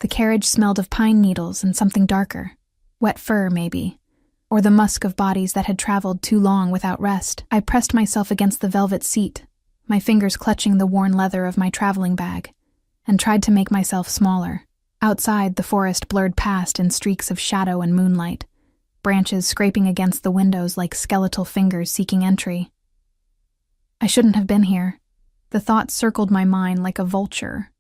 The carriage smelled of pine needles and something darker. Wet fur, maybe. Or the musk of bodies that had traveled too long without rest. I pressed myself against the velvet seat, my fingers clutching the worn leather of my traveling bag, and tried to make myself smaller. Outside, the forest blurred past in streaks of shadow and moonlight, branches scraping against the windows like skeletal fingers seeking entry. I shouldn't have been here. The thought circled my mind like a vulture,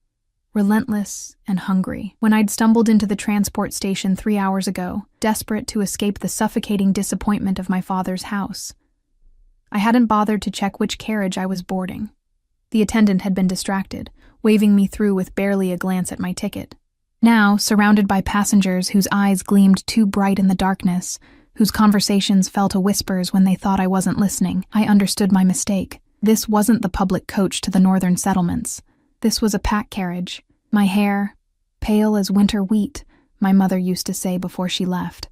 relentless and hungry. When I'd stumbled into the transport station 3 hours ago, desperate to escape the suffocating disappointment of my father's house, I hadn't bothered to check which carriage I was boarding. The attendant had been distracted, waving me through with barely a glance at my ticket. Now, surrounded by passengers whose eyes gleamed too bright in the darkness, whose conversations fell to whispers when they thought I wasn't listening, I understood my mistake. This wasn't the public coach to the northern settlements. This was a pack carriage. My hair, pale as winter wheat, my mother used to say before she left,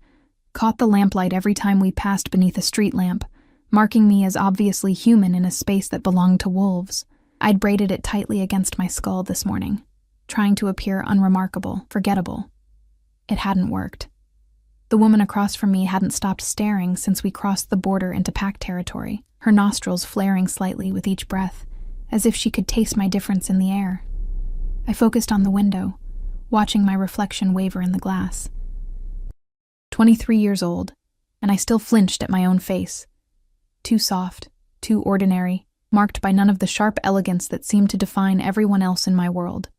caught the lamplight every time we passed beneath a street lamp, marking me as obviously human in a space that belonged to wolves. I'd braided it tightly against my skull this morning, trying to appear unremarkable, forgettable. It hadn't worked. The woman across from me hadn't stopped staring since we crossed the border into pack territory, her nostrils flaring slightly with each breath, as if she could taste my difference in the air. I focused on the window, watching my reflection waver in the glass. 23 years old, and I still flinched at my own face. Too soft, too ordinary, marked by none of the sharp elegance that seemed to define everyone else in my world.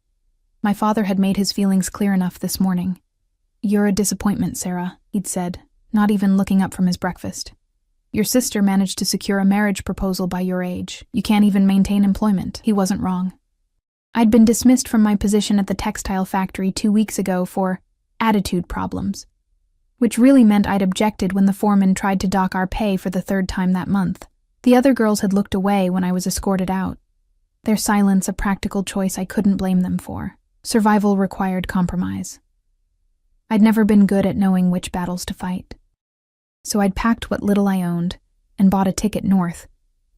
My father had made his feelings clear enough this morning. "You're a disappointment, Sarah," he'd said, not even looking up from his breakfast. "Your sister managed to secure a marriage proposal by your age. You can't even maintain employment." He wasn't wrong. I'd been dismissed from my position at the textile factory 2 weeks ago for attitude problems, which really meant I'd objected when the foreman tried to dock our pay for the 3rd time that month. The other girls had looked away when I was escorted out. Their silence a practical choice I couldn't blame them for. Survival required compromise. I'd never been good at knowing which battles to fight. So I'd packed what little I owned and bought a ticket north,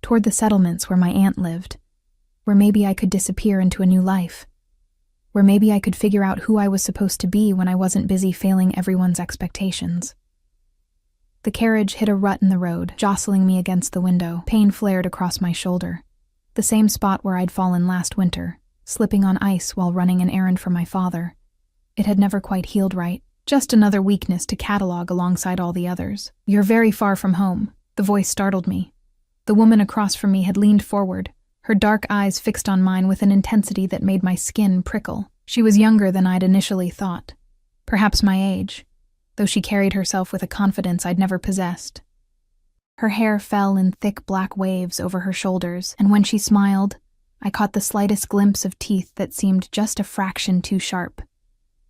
toward the settlements where my aunt lived, where maybe I could disappear into a new life, where maybe I could figure out who I was supposed to be when I wasn't busy failing everyone's expectations. The carriage hit a rut in the road, jostling me against the window. Pain flared across my shoulder, the same spot where I'd fallen last winter, slipping on ice while running an errand for my father. It had never quite healed right, just another weakness to catalog alongside all the others. "You're very far from home," the voice startled me. The woman across from me had leaned forward, her dark eyes fixed on mine with an intensity that made my skin prickle. She was younger than I'd initially thought, perhaps my age, though she carried herself with a confidence I'd never possessed. Her hair fell in thick black waves over her shoulders, and when she smiled, I caught the slightest glimpse of teeth that seemed just a fraction too sharp.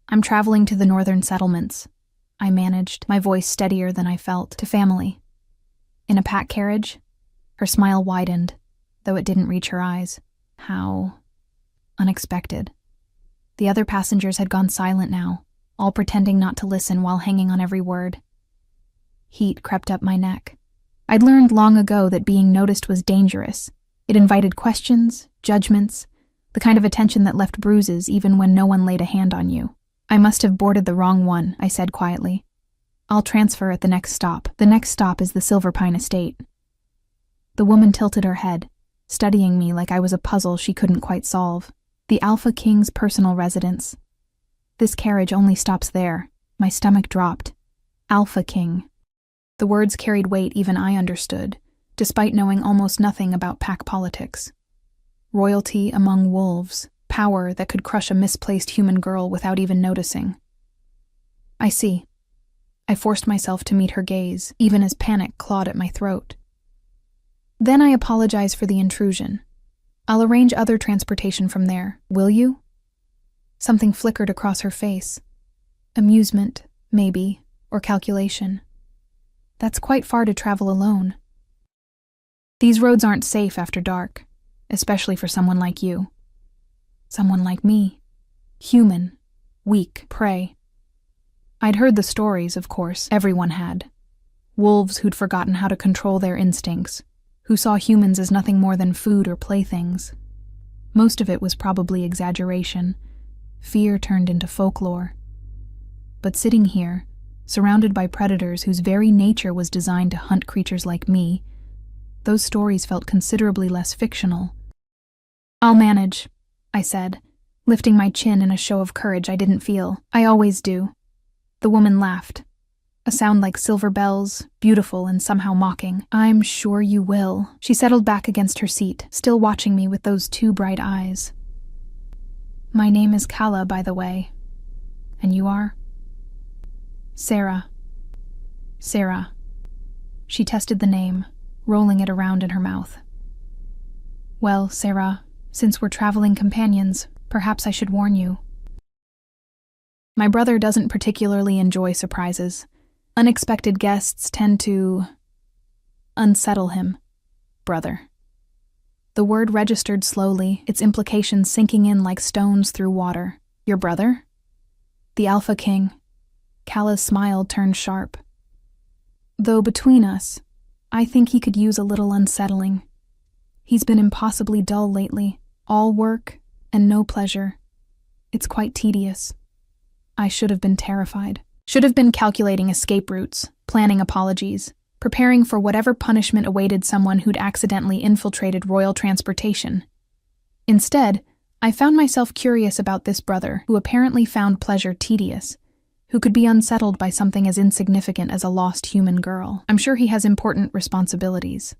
"I'm traveling to the northern settlements," I managed, my voice steadier than I felt, "to family." "In a pack carriage?" Her smile widened, though it didn't reach her eyes. How unexpected. The other passengers had gone silent now, all pretending not to listen while hanging on every word. Heat crept up my neck. I'd learned long ago that being noticed was dangerous. It invited questions, judgments, the kind of attention that left bruises even when no one laid a hand on you. "I must have boarded the wrong one," I said quietly. "I'll transfer at the next stop. The next stop is the Silver Pine Estate." The woman tilted her head, studying me like I was a puzzle she couldn't quite solve. "The Alpha King's personal residence. This carriage only stops there." My stomach dropped. Alpha King. The words carried weight even I understood, despite knowing almost nothing about pack politics. Royalty among wolves, power that could crush a misplaced human girl without even noticing. "I see." I forced myself to meet her gaze, even as panic clawed at my throat. "Then I apologize for the intrusion. I'll arrange other transportation from there. Will you?" Something flickered across her face. Amusement, maybe, or calculation. "That's quite far to travel alone." "These roads aren't safe after dark, especially for someone like you." Someone like me. Human. Weak. Prey. I'd heard the stories, of course. Everyone had. Wolves who'd forgotten how to control their instincts, who saw humans as nothing more than food or playthings. Most of it was probably exaggeration, Fear turned into folklore. But sitting here, surrounded by predators whose very nature was designed to hunt creatures like me, those stories felt considerably less fictional. "I'll manage," I said, lifting my chin in a show of courage I didn't feel. "I always do." The woman laughed, a sound like silver bells, beautiful and somehow mocking. "I'm sure you will." She settled back against her seat, still watching me with those two bright eyes. "My name is Kala, by the way. And you are?" "Sarah." "Sarah." She tested the name, rolling it around in her mouth. "Well, Sarah, since we're traveling companions, perhaps I should warn you. My brother doesn't particularly enjoy surprises. Unexpected guests tend to unsettle him. Brother." The word registered slowly, its implications sinking in like stones through water. "Your brother?" "The Alpha King." Kala's smile turned sharp. "Though between us, I think he could use a little unsettling. He's been impossibly dull lately, all work and no pleasure. It's quite tedious. I should have been terrified. Should have been calculating escape routes, planning apologies, preparing for whatever punishment awaited someone who'd accidentally infiltrated royal transportation. Instead, I found myself curious about this brother who apparently found pleasure tedious, who could be unsettled by something as insignificant as a lost human girl. "I'm sure he has important responsibilities,"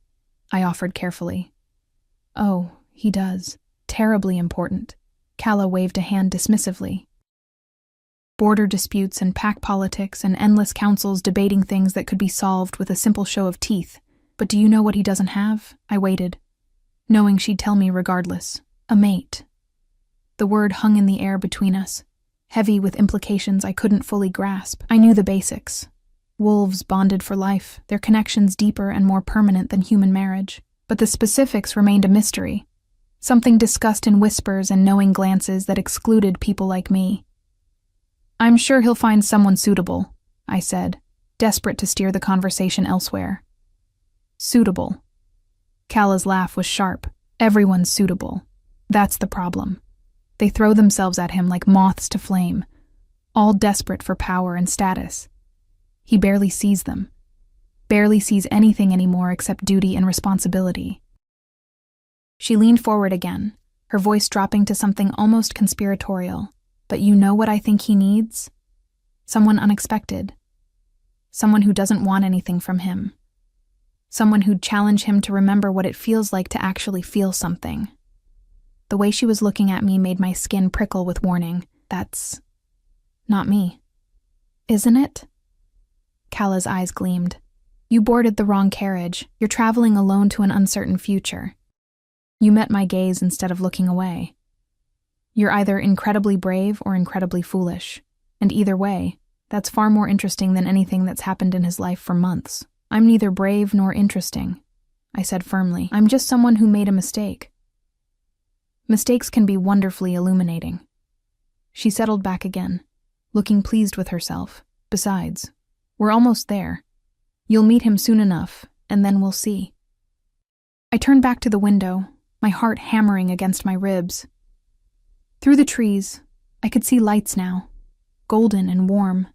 I offered carefully. "Oh, he does. Terribly important." Kala waved a hand dismissively. "Border disputes and pack politics and endless councils debating things that could be solved with a simple show of teeth. But do you know what he doesn't have?" I waited, knowing she'd tell me regardless. "A mate." The word hung in the air between us, heavy with implications I couldn't fully grasp. I knew the basics. Wolves bonded for life, their connections deeper and more permanent than human marriage. But the specifics remained a mystery, something discussed in whispers and knowing glances that excluded people like me. "I'm sure he'll find someone suitable," I said, desperate to steer the conversation elsewhere. "Suitable." Kala's laugh was sharp. "Everyone's suitable. That's the problem. They throw themselves at him like moths to flame, all desperate for power and status. He barely sees them, barely sees anything anymore except duty and responsibility." She leaned forward again, her voice dropping to something almost conspiratorial. "But you know what I think he needs? Someone unexpected. Someone who doesn't want anything from him. Someone who'd challenge him to remember what it feels like to actually feel something." The way she was looking at me made my skin prickle with warning. "That's not me." "Isn't it?" Kala's eyes gleamed. "You boarded the wrong carriage. You're traveling alone to an uncertain future. You met my gaze instead of looking away. You're either incredibly brave or incredibly foolish. And either way, that's far more interesting than anything that's happened in his life for months." "I'm neither brave nor interesting," I said firmly. "I'm just someone who made a mistake." Mistakes can be wonderfully illuminating. She settled back again, looking pleased with herself. "Besides, we're almost there. You'll meet him soon enough, and then we'll see." I turned back to the window, my heart hammering against my ribs. Through the trees, I could see lights now, golden and warm,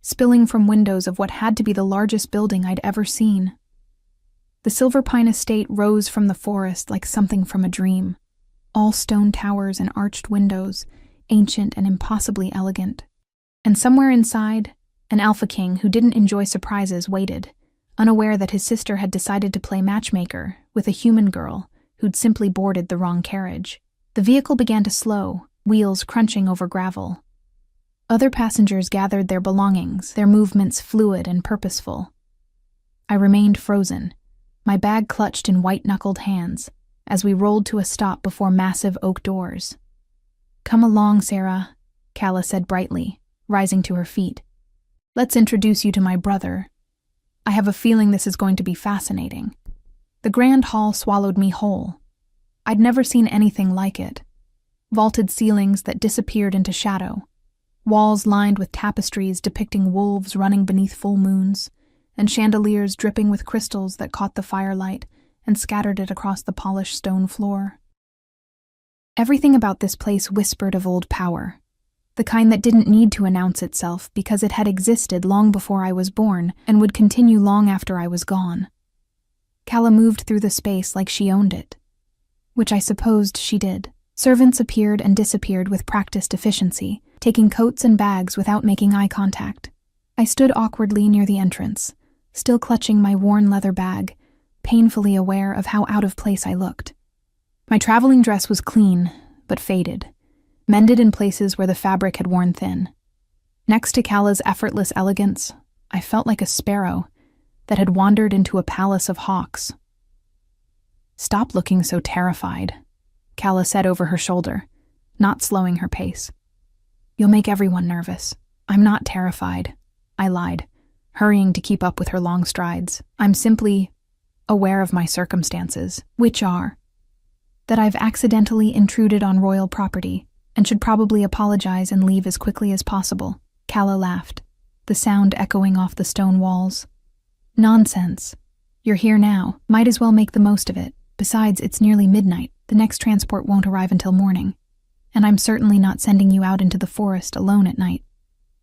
spilling from windows of what had to be the largest building I'd ever seen. The Silver Pine estate rose from the forest like something from a dream, all stone towers and arched windows, ancient and impossibly elegant. And somewhere inside, an Alpha King who didn't enjoy surprises waited, unaware that his sister had decided to play matchmaker with a human girl who'd simply boarded the wrong carriage. The vehicle began to slow, wheels crunching over gravel. Other passengers gathered their belongings, their movements fluid and purposeful. I remained frozen, my bag clutched in white-knuckled hands, as we rolled to a stop before massive oak doors. "Come along, Sarah," Kala said brightly, rising to her feet. "Let's introduce you to my brother. I have a feeling this is going to be fascinating." The grand hall swallowed me whole. I'd never seen anything like it. Vaulted ceilings that disappeared into shadow, walls lined with tapestries depicting wolves running beneath full moons, and chandeliers dripping with crystals that caught the firelight and scattered it across the polished stone floor. Everything about this place whispered of old power, The kind that didn't need to announce itself because it had existed long before I was born and would continue long after I was gone. Calla moved through the space like she owned it, which I supposed she did. Servants appeared and disappeared with practiced efficiency, taking coats and bags without making eye contact. I stood awkwardly near the entrance, still clutching my worn leather bag, painfully aware of how out of place I looked. My traveling dress was clean, but faded, mended in places where the fabric had worn thin. Next to Calla's effortless elegance, I felt like a sparrow that had wandered into a palace of hawks. "Stop looking so terrified," Calla said over her shoulder, not slowing her pace. "You'll make everyone nervous." "I'm not terrified," I lied, hurrying to keep up with her long strides. "I'm simply aware of my circumstances, which are that I've accidentally intruded on royal property and should probably apologize and leave as quickly as possible." Calla laughed, the sound echoing off the stone walls. "Nonsense. You're here now. Might as well make the most of it. Besides, it's nearly midnight. The next transport won't arrive until morning. And I'm certainly not sending you out into the forest alone at night.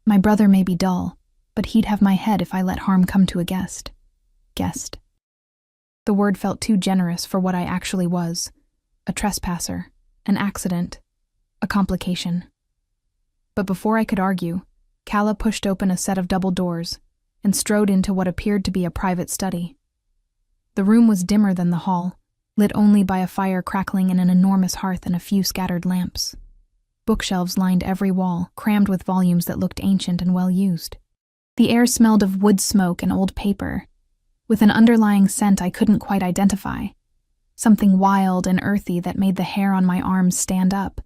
My brother may be dull, but he'd have my head if I let harm come to a guest." Guest. The word felt too generous for what I actually was. A trespasser, an accident, a complication. But before I could argue, Calla pushed open a set of double doors and strode into what appeared to be a private study. The room was dimmer than the hall, lit only by a fire crackling in an enormous hearth and a few scattered lamps. Bookshelves lined every wall, crammed with volumes that looked ancient and well-used. The air smelled of wood smoke and old paper, with an underlying scent I couldn't quite identify, something wild and earthy that made the hair on my arms stand up.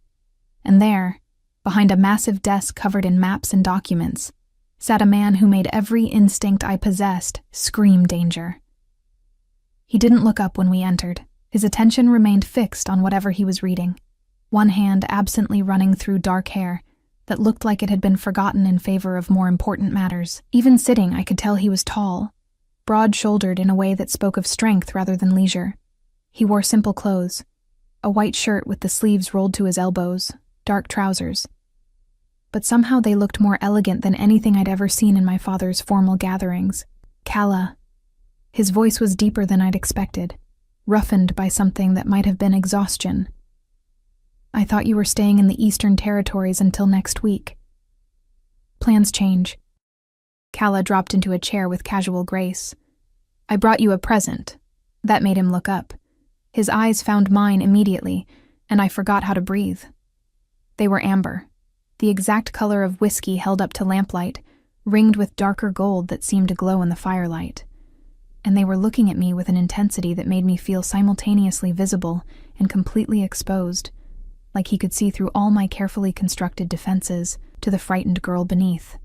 And there, behind a massive desk covered in maps and documents, sat a man who made every instinct I possessed scream danger. He didn't look up when we entered. His attention remained fixed on whatever he was reading, one hand absently running through dark hair that looked like it had been forgotten in favor of more important matters. Even sitting, I could tell he was tall, broad-shouldered in a way that spoke of strength rather than leisure. He wore simple clothes, a white shirt with the sleeves rolled to his elbows, dark trousers. But somehow they looked more elegant than anything I'd ever seen in my father's formal gatherings. "Calla." His voice was deeper than I'd expected, roughened by something that might have been exhaustion. "I thought you were staying in the Eastern Territories until next week." "Plans change." Calla dropped into a chair with casual grace. "I brought you a present." That made him look up. His eyes found mine immediately, and I forgot how to breathe. They were amber, the exact color of whiskey held up to lamplight, ringed with darker gold that seemed to glow in the firelight. And they were looking at me with an intensity that made me feel simultaneously visible and completely exposed, like he could see through all my carefully constructed defenses to the frightened girl beneath.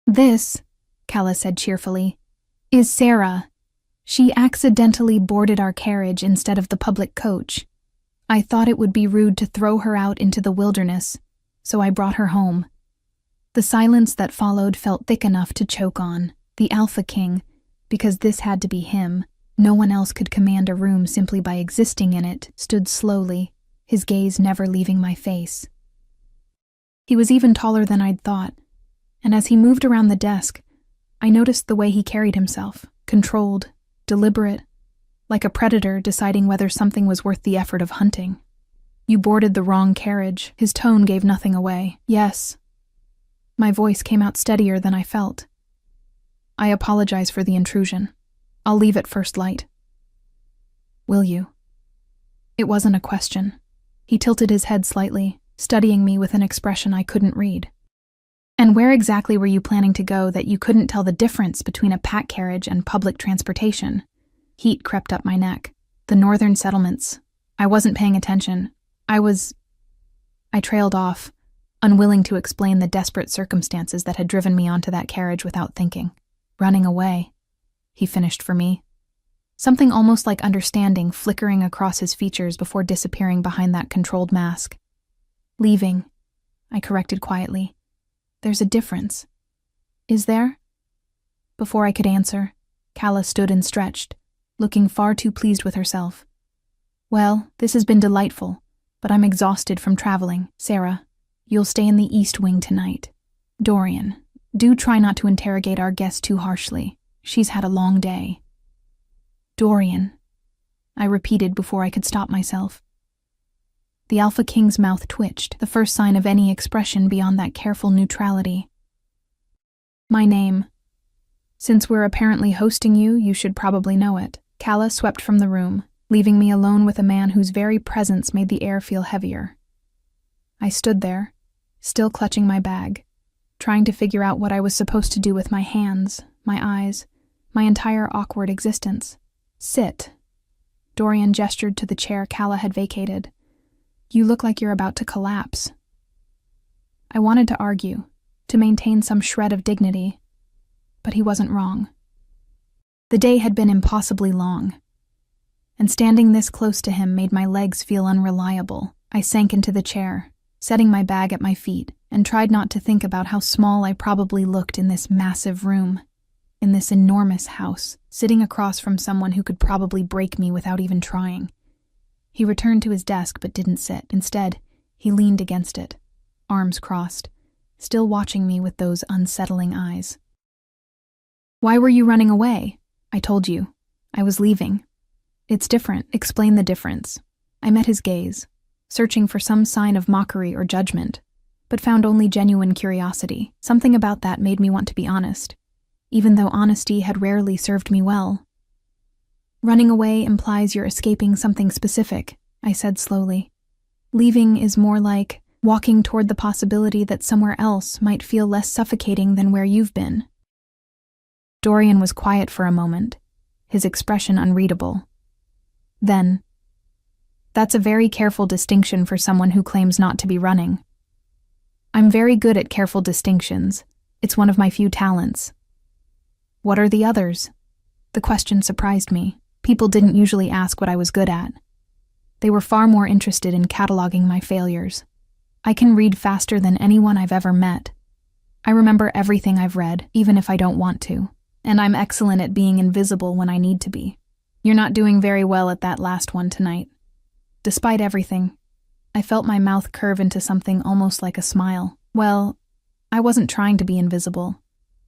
"This," Calla said cheerfully, "is Sarah. She accidentally boarded our carriage instead of the public coach. I thought it would be rude to throw her out into the wilderness, so I brought her home." The silence that followed felt thick enough to choke on. The Alpha King, because this had to be him, no one else could command a room simply by existing in it, stood slowly, his gaze never leaving my face. He was even taller than I'd thought, and as he moved around the desk, I noticed the way he carried himself, controlled, deliberate, like a predator deciding whether something was worth the effort of hunting. "You boarded the wrong carriage." His tone gave nothing away. "Yes." My voice came out steadier than I felt. "I apologize for the intrusion. I'll leave at first light." "Will you?" It wasn't a question. He tilted his head slightly, studying me with an expression I couldn't read. "And where exactly were you planning to go that you couldn't tell the difference between a pack carriage and public transportation?" Heat crept up my neck. "The northern settlements. I wasn't paying attention. I trailed off, unwilling to explain the desperate circumstances that had driven me onto that carriage without thinking. "Running away," he finished for me. Something almost like understanding flickering across his features before disappearing behind that controlled mask. "Leaving," I corrected quietly. "There's a difference." "Is there?" Before I could answer, Calla stood and stretched, looking far too pleased with herself. "Well, this has been delightful, but I'm exhausted from traveling, Sarah. You'll stay in the East Wing tonight. Dorian, do try not to interrogate our guest too harshly. She's had a long day." "Dorian," I repeated before I could stop myself. The Alpha King's mouth twitched, the first sign of any expression beyond that careful neutrality. "My name. Since we're apparently hosting you, you should probably know it." Calla swept from the room, leaving me alone with a man whose very presence made the air feel heavier. I stood there, still clutching my bag, trying to figure out what I was supposed to do with my hands, my eyes, my entire awkward existence. "Sit." Dorian gestured to the chair Calla had vacated. "You look like you're about to collapse." I wanted to argue, to maintain some shred of dignity, but he wasn't wrong. The day had been impossibly long, and standing this close to him made my legs feel unreliable. I sank into the chair, setting my bag at my feet, and tried not to think about how small I probably looked in this massive room, in this enormous house, sitting across from someone who could probably break me without even trying. He returned to his desk but didn't sit. Instead, he leaned against it, arms crossed, still watching me with those unsettling eyes. "Why were you running away?" "I told you. I was leaving." "It's different. Explain the difference." I met his gaze, searching for some sign of mockery or judgment, but found only genuine curiosity. Something about that made me want to be honest, even though honesty had rarely served me well. "Running away implies you're escaping something specific," I said slowly. "Leaving is more like walking toward the possibility that somewhere else might feel less suffocating than where you've been." Dorian was quiet for a moment, his expression unreadable. Then, "That's a very careful distinction for someone who claims not to be running." "I'm very good at careful distinctions. It's one of my few talents." "What are the others?" The question surprised me. People didn't usually ask what I was good at. They were far more interested in cataloging my failures. "I can read faster than anyone I've ever met. I remember everything I've read, even if I don't want to. And I'm excellent at being invisible when I need to be. You're not doing very well at that last one tonight." Despite everything, I felt my mouth curve into something almost like a smile. Well, I wasn't trying to be invisible.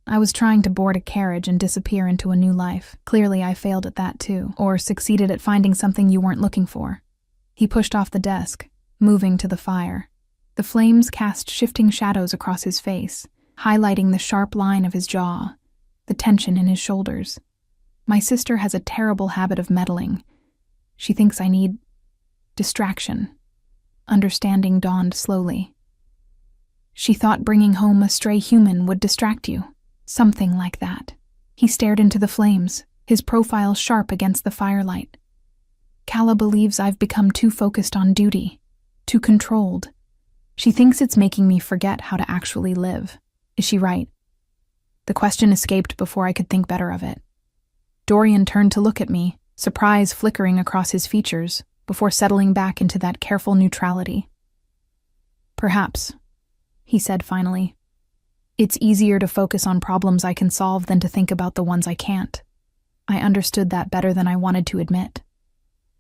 I was trying to board a carriage and disappear into a new life. Clearly, I failed at that too, or succeeded at finding something you weren't looking for. He pushed off the desk, moving to the fire. The flames cast shifting shadows across his face, highlighting the sharp line of his jaw, the tension in his shoulders. My sister has a terrible habit of meddling. She thinks I need distraction. Understanding dawned slowly. She thought bringing home a stray human would distract you. Something like that. He stared into the flames, his profile sharp against the firelight. "Calla believes I've become too focused on duty, too controlled. She thinks it's making me forget how to actually live. Is she right?" The question escaped before I could think better of it. Dorian turned to look at me, surprise flickering across his features, before settling back into that careful neutrality. "Perhaps," he said finally. "It's easier to focus on problems I can solve than to think about the ones I can't." I understood that better than I wanted to admit.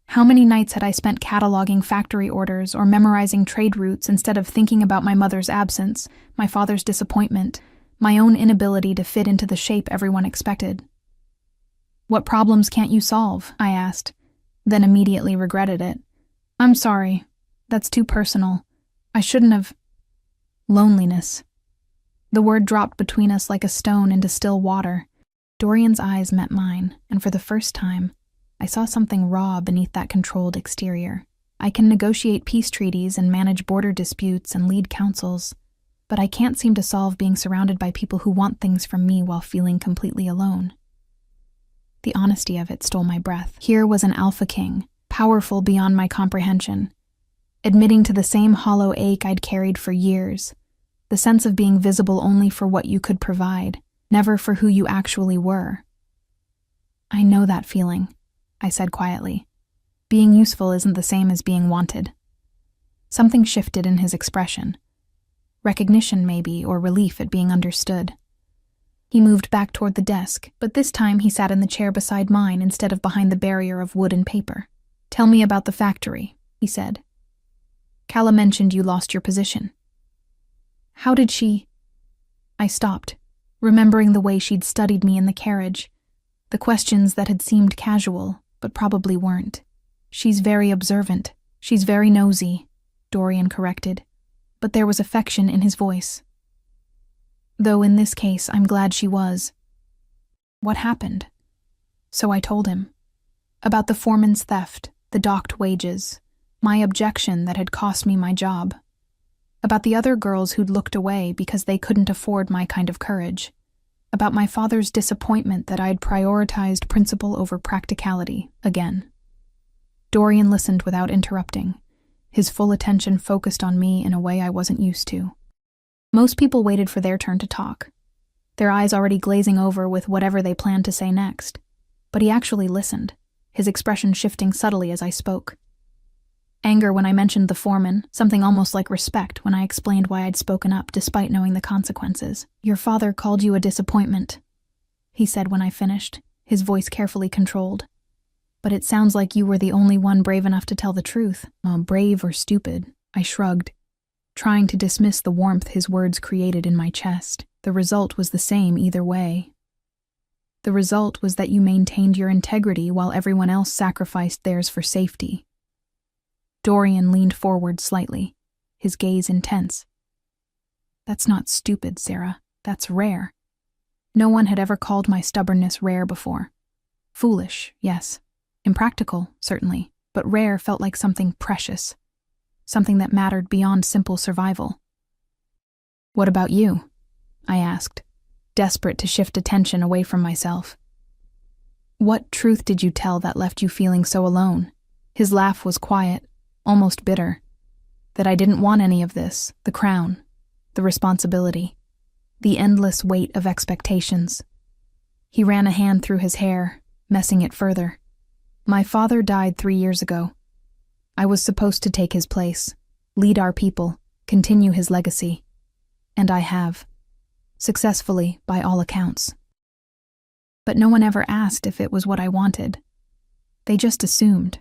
How many nights had I spent cataloging factory orders or memorizing trade routes instead of thinking about my mother's absence, my father's disappointment, my own inability to fit into the shape everyone expected? "What problems can't you solve?" I asked, then immediately regretted it. "I'm sorry. That's too personal. I shouldn't have—" "Loneliness." The word dropped between us like a stone into still water. Dorian's eyes met mine, and for the first time, I saw something raw beneath that controlled exterior. I can negotiate peace treaties and manage border disputes and lead councils, but I can't seem to solve being surrounded by people who want things from me while feeling completely alone. The honesty of it stole my breath. Here was an Alpha King, powerful beyond my comprehension, admitting to the same hollow ache I'd carried for years, the sense of being visible only for what you could provide, never for who you actually were. "I know that feeling," I said quietly. "Being useful isn't the same as being wanted." Something shifted in his expression. Recognition, maybe, or relief at being understood. He moved back toward the desk, but this time he sat in the chair beside mine instead of behind the barrier of wood and paper. "Tell me about the factory," he said. "Calla mentioned you lost your position." How did she? I stopped, remembering the way she'd studied me in the carriage, the questions that had seemed casual, but probably weren't. She's very observant. She's very nosy, Dorian corrected, but there was affection in his voice. Though in this case, I'm glad she was. What happened? So I told him. About the foreman's theft, the docked wages, my objection that had cost me my job. About the other girls who'd looked away because they couldn't afford my kind of courage. About my father's disappointment that I'd prioritized principle over practicality again. Dorian listened without interrupting, his full attention focused on me in a way I wasn't used to. Most people waited for their turn to talk, their eyes already glazing over with whatever they planned to say next. But he actually listened, his expression shifting subtly as I spoke. Anger when I mentioned the foreman, something almost like respect when I explained why I'd spoken up despite knowing the consequences. Your father called you a disappointment, he said when I finished, his voice carefully controlled. But it sounds like you were the only one brave enough to tell the truth. Brave or stupid, I shrugged, trying to dismiss the warmth his words created in my chest. The result was the same either way. The result was that you maintained your integrity while everyone else sacrificed theirs for safety. Dorian leaned forward slightly, his gaze intense. That's not stupid, Sarah. That's rare. No one had ever called my stubbornness rare before. Foolish, yes. Impractical, certainly, but rare felt like something precious, something that mattered beyond simple survival. What about you? I asked, desperate to shift attention away from myself. What truth did you tell that left you feeling so alone? His laugh was quiet, almost bitter. That I didn't want any of this, the crown, the responsibility, the endless weight of expectations. He ran a hand through his hair, messing it further. My father died 3 years ago. I was supposed to take his place, lead our people, continue his legacy. And I have. Successfully, by all accounts. But no one ever asked if it was what I wanted. They just assumed.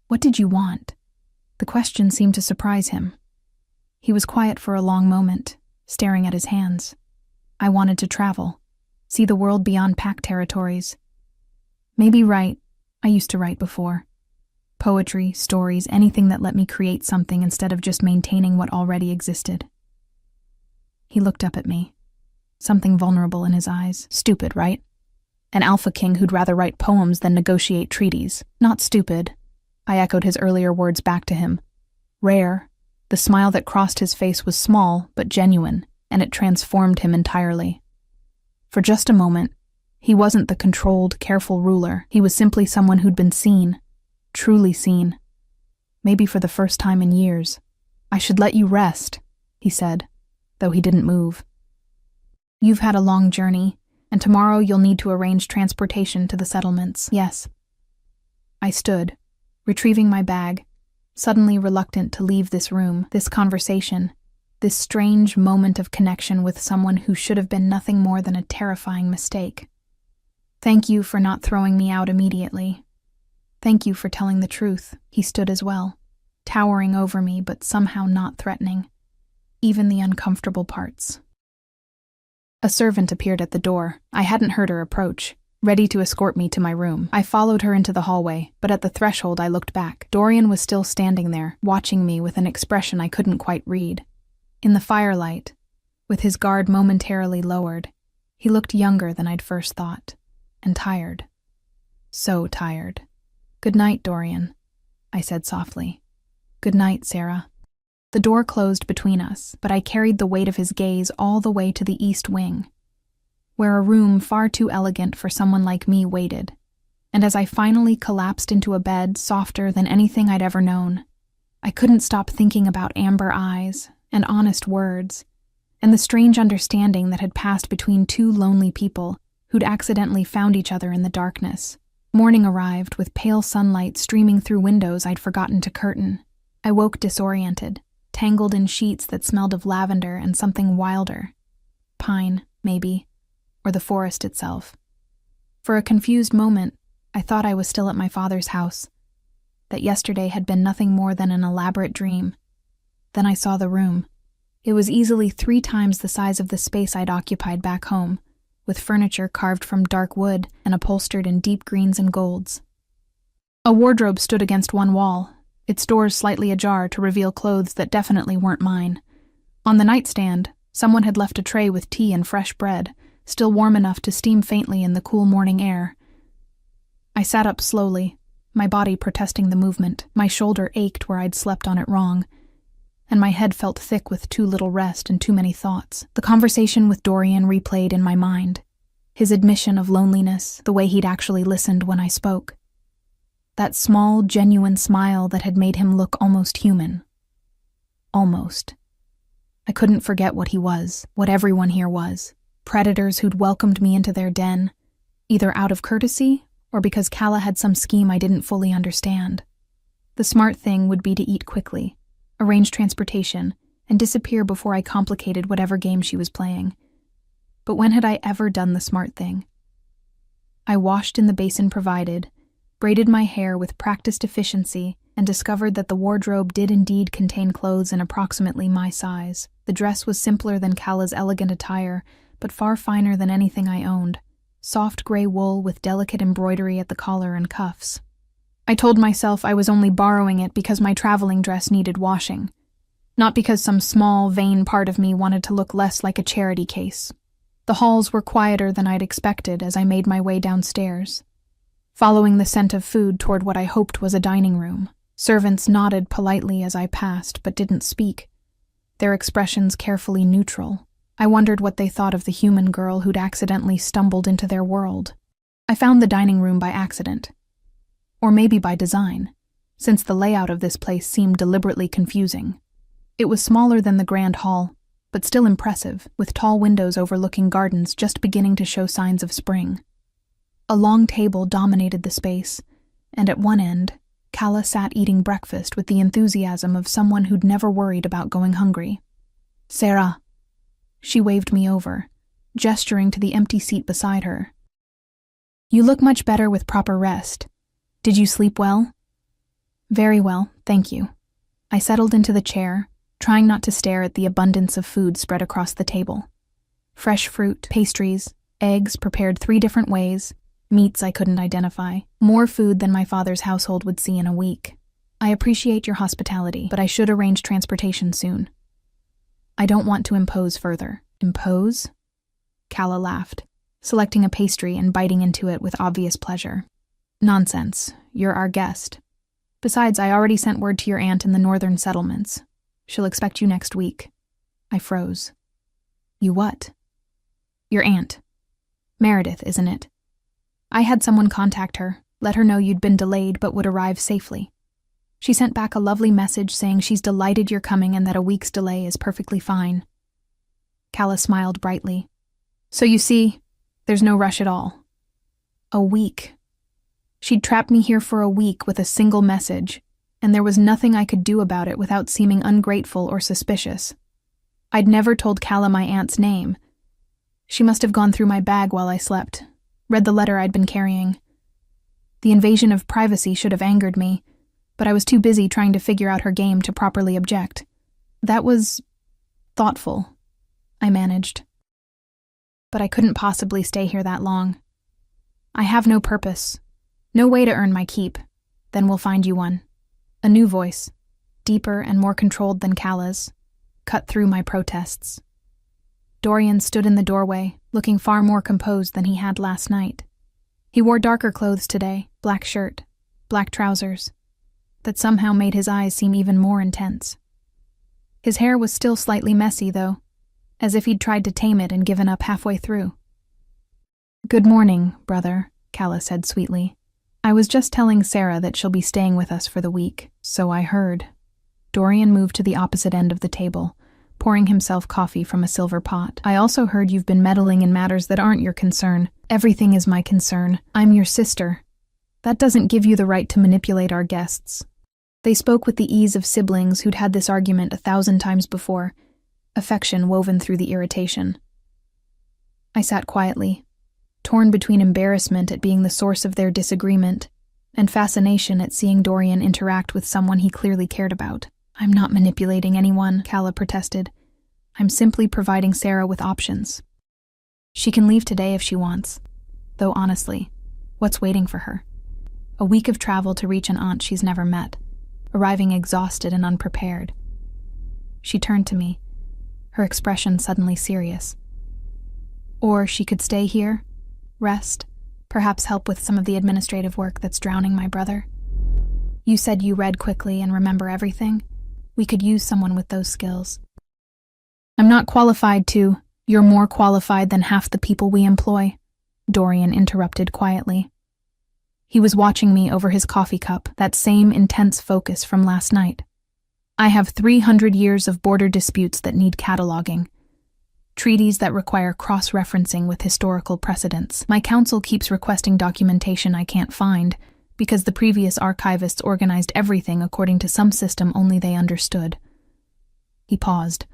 What did you want? The question seemed to surprise him. He was quiet for a long moment, staring at his hands. I wanted to travel, see the world beyond pack territories. Maybe write. I used to write before. Poetry, stories, anything that let me create something instead of just maintaining what already existed. He looked up at me, something vulnerable in his eyes. Stupid, right? An alpha king who'd rather write poems than negotiate treaties. Not stupid. I echoed his earlier words back to him. Rare. The smile that crossed his face was small, but genuine, and it transformed him entirely. For just a moment, he wasn't the controlled, careful ruler. He was simply someone who'd been seen, truly seen. Maybe for the first time in years. I should let you rest, he said, though he didn't move. You've had a long journey, and tomorrow you'll need to arrange transportation to the settlements. Yes. I stood, retrieving my bag, suddenly reluctant to leave this room, this conversation, this strange moment of connection with someone who should have been nothing more than a terrifying mistake. Thank you for not throwing me out immediately. Thank you for telling the truth. He stood as well, towering over me but somehow not threatening, even the uncomfortable parts. A servant appeared at the door. I hadn't heard her approach, ready to escort me to my room. I followed her into the hallway, but at the threshold I looked back. Dorian was still standing there, watching me with an expression I couldn't quite read. In the firelight, with his guard momentarily lowered, he looked younger than I'd first thought, and tired. So tired. Good night, Dorian, I said softly. Good night, Sarah. The door closed between us, but I carried the weight of his gaze all the way to the east wing, where a room far too elegant for someone like me waited. And as I finally collapsed into a bed softer than anything I'd ever known, I couldn't stop thinking about amber eyes and honest words, and the strange understanding that had passed between two lonely people who'd accidentally found each other in the darkness. Morning arrived with pale sunlight streaming through windows I'd forgotten to curtain. I woke disoriented, tangled in sheets that smelled of lavender and something wilder. Pine, maybe, or the forest itself. For a confused moment, I thought I was still at my father's house, that yesterday had been nothing more than an elaborate dream. Then I saw the room. It was easily 3 times the size of the space I'd occupied back home, with furniture carved from dark wood and upholstered in deep greens and golds. A wardrobe stood against one wall, its doors slightly ajar to reveal clothes that definitely weren't mine. On the nightstand, someone had left a tray with tea and fresh bread, still warm enough to steam faintly in the cool morning air. I sat up slowly, my body protesting the movement. My shoulder ached where I'd slept on it wrong, and my head felt thick with too little rest and too many thoughts. The conversation with Dorian replayed in my mind. His admission of loneliness, the way he'd actually listened when I spoke. That small, genuine smile that had made him look almost human. Almost. I couldn't forget what he was, what everyone here was. Predators who'd welcomed me into their den, either out of courtesy or because Calla had some scheme I didn't fully understand. The smart thing would be to eat quickly, arrange transportation, and disappear before I complicated whatever game she was playing. But when had I ever done the smart thing? I washed in the basin provided, braided my hair with practiced efficiency, and discovered that the wardrobe did indeed contain clothes in approximately my size. The dress was simpler than Calla's elegant attire, but far finer than anything I owned. Soft gray wool with delicate embroidery at the collar and cuffs. I told myself I was only borrowing it because my traveling dress needed washing, not because some small, vain part of me wanted to look less like a charity case. The halls were quieter than I'd expected as I made my way downstairs, following the scent of food toward what I hoped was a dining room. Servants nodded politely as I passed, but didn't speak, their expressions carefully neutral. I wondered what they thought of the human girl who'd accidentally stumbled into their world. I found the dining room by accident. Or maybe by design, since the layout of this place seemed deliberately confusing. It was smaller than the grand hall, but still impressive, with tall windows overlooking gardens just beginning to show signs of spring. A long table dominated the space, and at one end, Calla sat eating breakfast with the enthusiasm of someone who'd never worried about going hungry. "Sarah." She waved me over, gesturing to the empty seat beside her. "You look much better with proper rest. Did you sleep well?" "Very well, thank you." I settled into the chair, trying not to stare at the abundance of food spread across the table. Fresh fruit, pastries, eggs prepared 3 different ways, meats I couldn't identify, more food than my father's household would see in a week. "I appreciate your hospitality, but I should arrange transportation soon. I don't want to impose further." "Impose?" Calla laughed, selecting a pastry and biting into it with obvious pleasure. "Nonsense. You're our guest. Besides, I already sent word to your aunt in the northern settlements. She'll expect you next week." I froze. "You what?" "Your aunt. Meredith, isn't it? I had someone contact her, let her know you'd been delayed but would arrive safely. She sent back a lovely message saying she's delighted you're coming and that a week's delay is perfectly fine." Calla smiled brightly. "So you see, there's no rush at all." A week. She'd trapped me here for a week with a single message, and there was nothing I could do about it without seeming ungrateful or suspicious. I'd never told Calla my aunt's name. She must have gone through my bag while I slept, read the letter I'd been carrying. The invasion of privacy should have angered me, but I was too busy trying to figure out her game to properly object. "That was thoughtful," I managed. "But I couldn't possibly stay here that long. I have no purpose, no way to earn my keep. Then we'll find you one." A new voice, deeper and more controlled than Calla's, cut through my protests. Dorian stood in the doorway, looking far more composed than he had last night. He wore darker clothes today, black shirt, black trousers, that somehow made his eyes seem even more intense. His hair was still slightly messy, though, as if he'd tried to tame it and given up halfway through. "Good morning, brother," Calla said sweetly. "I was just telling Sarah that she'll be staying with us for the week, so I heard." Dorian moved to the opposite end of the table, pouring himself coffee from a silver pot. "I also heard you've been meddling in matters that aren't your concern." "Everything is my concern. I'm your sister. That doesn't give you the right to manipulate our guests." They spoke with the ease of siblings who'd had this argument 1,000 times before, affection woven through the irritation. I sat quietly, torn between embarrassment at being the source of their disagreement and fascination at seeing Dorian interact with someone he clearly cared about. "I'm not manipulating anyone," Calla protested. I'm simply providing Sarah with options. She can leave today if she wants. Though honestly, what's waiting for her? A week of travel to reach an aunt she's never met, arriving exhausted and unprepared. She turned to me, her expression suddenly serious. Or she could stay here, rest, perhaps help with some of the administrative work that's drowning my brother. You said you read quickly and remember everything. We could use someone with those skills. I'm not qualified to. You're more qualified than half the people we employ, Dorian interrupted quietly. He was watching me over his coffee cup, that same intense focus from last night. I have 300 years of border disputes that need cataloging. Treaties that require cross-referencing with historical precedents. My council keeps requesting documentation I can't find, because the previous archivists organized everything according to some system only they understood. He paused.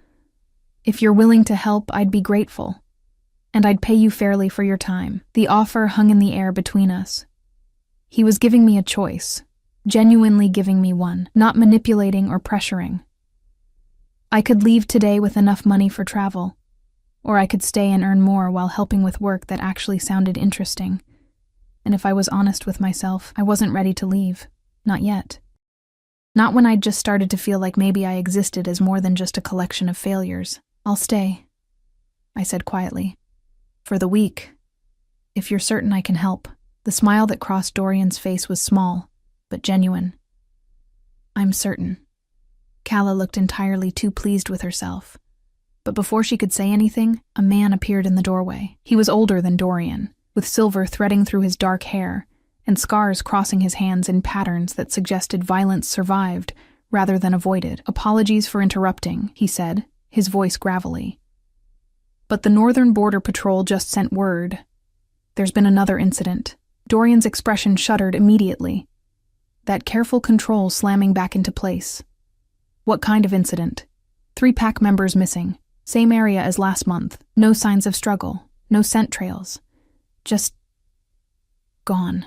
If you're willing to help, I'd be grateful. And I'd pay you fairly for your time. The offer hung in the air between us. He was giving me a choice, genuinely giving me one, not manipulating or pressuring. I could leave today with enough money for travel, or I could stay and earn more while helping with work that actually sounded interesting. And if I was honest with myself, I wasn't ready to leave. Not yet. Not when I'd just started to feel like maybe I existed as more than just a collection of failures. I'll stay, I said quietly. For the week. If you're certain I can help. The smile that crossed Dorian's face was small, but genuine. I'm certain. Calla looked entirely too pleased with herself. But before she could say anything, a man appeared in the doorway. He was older than Dorian, with silver threading through his dark hair, and scars crossing his hands in patterns that suggested violence survived rather than avoided. Apologies for interrupting, he said, his voice gravelly. But the Northern Border Patrol just sent word. There's been another incident. Dorian's expression shuddered immediately. That careful control slamming back into place. What kind of incident? 3 pack members missing. Same area as last month. No signs of struggle. No scent trails. Just gone.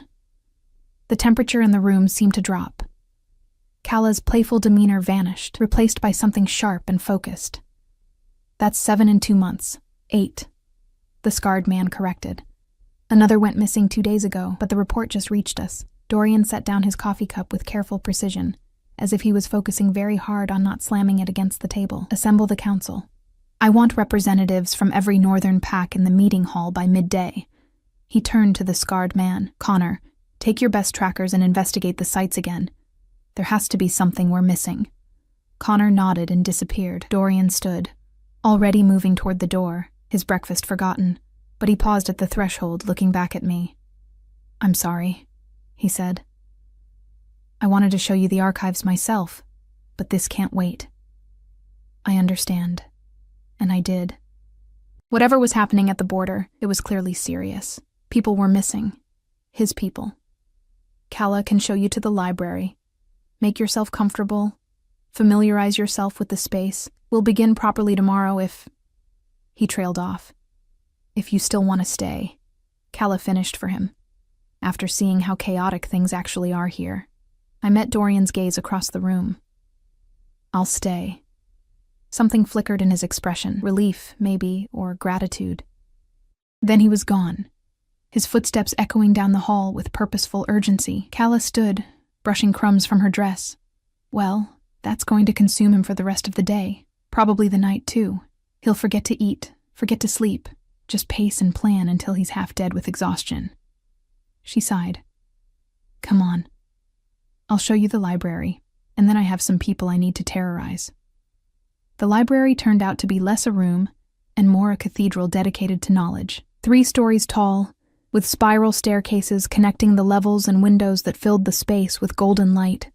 The temperature in the room seemed to drop. Calla's playful demeanor vanished, replaced by something sharp and focused. That's 7 in 2 months. 8. The scarred man corrected. Another went missing 2 days ago, but the report just reached us. Dorian set down his coffee cup with careful precision, as if he was focusing very hard on not slamming it against the table. Assemble the council. I want representatives from every northern pack in the meeting hall by midday. He turned to the scarred man. Connor, take your best trackers and investigate the sites again. There has to be something we're missing. Connor nodded and disappeared. Dorian stood, already moving toward the door, his breakfast forgotten, but he paused at the threshold, looking back at me. I'm sorry, he said. I wanted to show you the archives myself, but this can't wait. I understand. And I did. Whatever was happening at the border, it was clearly serious. People were missing. His people. Calla can show you to the library. Make yourself comfortable. Familiarize yourself with the space. We'll begin properly tomorrow if... He trailed off. If you still want to stay. Calla finished for him. After seeing how chaotic things actually are here. I met Dorian's gaze across the room. I'll stay. Something flickered in his expression. Relief, maybe, or gratitude. Then he was gone. His footsteps echoing down the hall with purposeful urgency. Calla stood, brushing crumbs from her dress. Well, that's going to consume him for the rest of the day. Probably the night, too. He'll forget to eat, forget to sleep. Just pace and plan until he's half dead with exhaustion. She sighed. Come on. I'll show you the library, and then I have some people I need to terrorize. The library turned out to be less a room and more a cathedral dedicated to knowledge. 3 stories tall, with spiral staircases connecting the levels and windows that filled the space with golden light.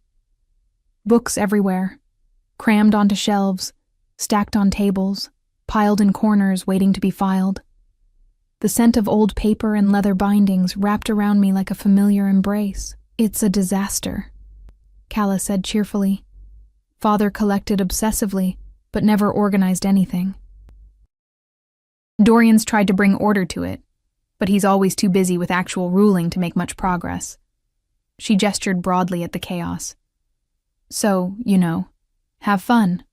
Books everywhere, crammed onto shelves, stacked on tables, piled in corners waiting to be filed. The scent of old paper and leather bindings wrapped around me like a familiar embrace. It's a disaster, Calla said cheerfully. Father collected obsessively, but never organized anything. Dorian's tried to bring order to it, but he's always too busy with actual ruling to make much progress. She gestured broadly at the chaos. So, have fun.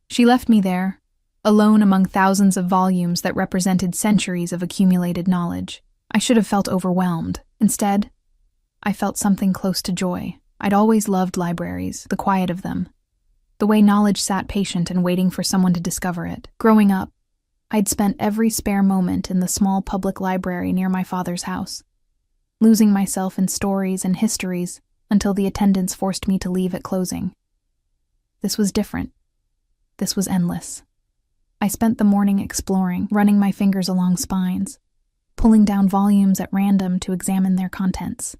She left me there, alone among thousands of volumes that represented centuries of accumulated knowledge. I should have felt overwhelmed. Instead, I felt something close to joy. I'd always loved libraries, the quiet of them, the way knowledge sat patient and waiting for someone to discover it. Growing up, I'd spent every spare moment in the small public library near my father's house, losing myself in stories and histories until the attendants forced me to leave at closing. This was different. This was endless. I spent the morning exploring, running my fingers along spines, pulling down volumes at random to examine their contents.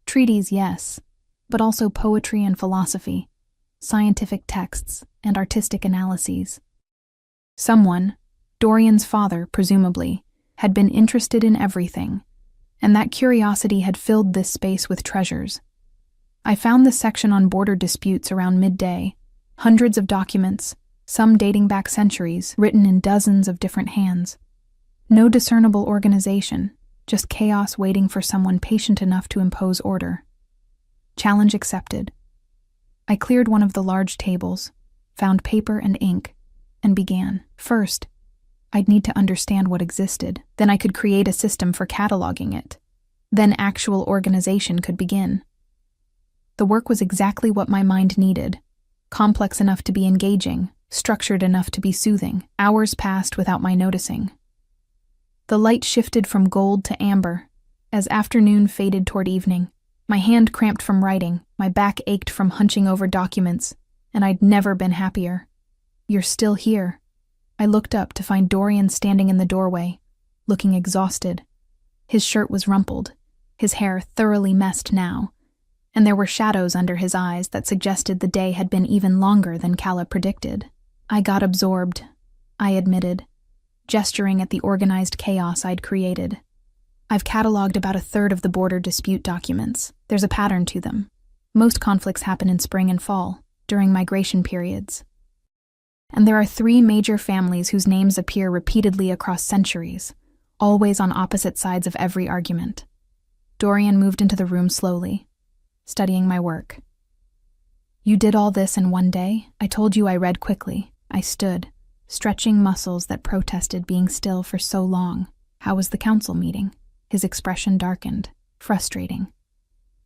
Treaties, yes, but also poetry and philosophy, scientific texts, and artistic analyses. Someone, Dorian's father presumably, had been interested in everything, and that curiosity had filled this space with treasures. I found the section on border disputes around midday, hundreds of documents, some dating back centuries, written in dozens of different hands. No discernible organization, just chaos waiting for someone patient enough to impose order. Challenge accepted. I cleared one of the large tables, found paper and ink, and began. First, I'd need to understand what existed. Then I could create a system for cataloging it. Then actual organization could begin. The work was exactly what my mind needed. Complex enough to be engaging, structured enough to be soothing. Hours passed without my noticing. The light shifted from gold to amber. As afternoon faded toward evening, my hand cramped from writing, my back ached from hunching over documents, and I'd never been happier. "You're still here." I looked up to find Dorian standing in the doorway, looking exhausted. His shirt was rumpled, his hair thoroughly messed now, and there were shadows under his eyes that suggested the day had been even longer than Calla predicted. I got absorbed, I admitted, gesturing at the organized chaos I'd created. "I've cataloged about a third of the border dispute documents. There's a pattern to them. Most conflicts happen in spring and fall, during migration periods. And there are 3 major families whose names appear repeatedly across centuries, always on opposite sides of every argument." Dorian moved into the room slowly, studying my work. "You did all this in one day? I told you I read quickly." I stood, stretching muscles that protested being still for so long. "How was the council meeting?" His expression darkened. "Frustrating.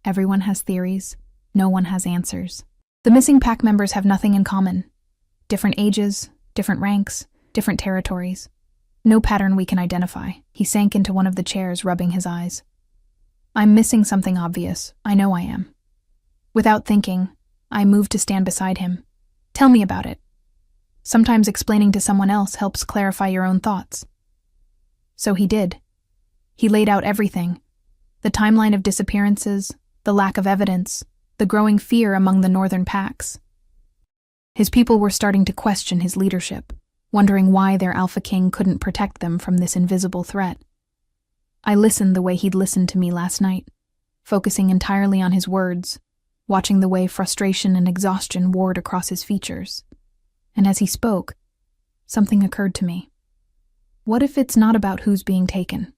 Everyone has theories. No one has answers. The missing pack members have nothing in common. Different ages, different ranks, different territories. No pattern we can identify." He sank into one of the chairs, rubbing his eyes. "I'm missing something obvious. I know I am." Without thinking, I moved to stand beside him. "Tell me about it. Sometimes explaining to someone else helps clarify your own thoughts." So he did. He laid out everything. The timeline of disappearances, the lack of evidence, the growing fear among the northern packs. His people were starting to question his leadership, wondering why their Alpha King couldn't protect them from this invisible threat. I listened the way he'd listened to me last night, focusing entirely on his words, watching the way frustration and exhaustion warred across his features. And as he spoke, something occurred to me. "What if it's not about who's being taken?"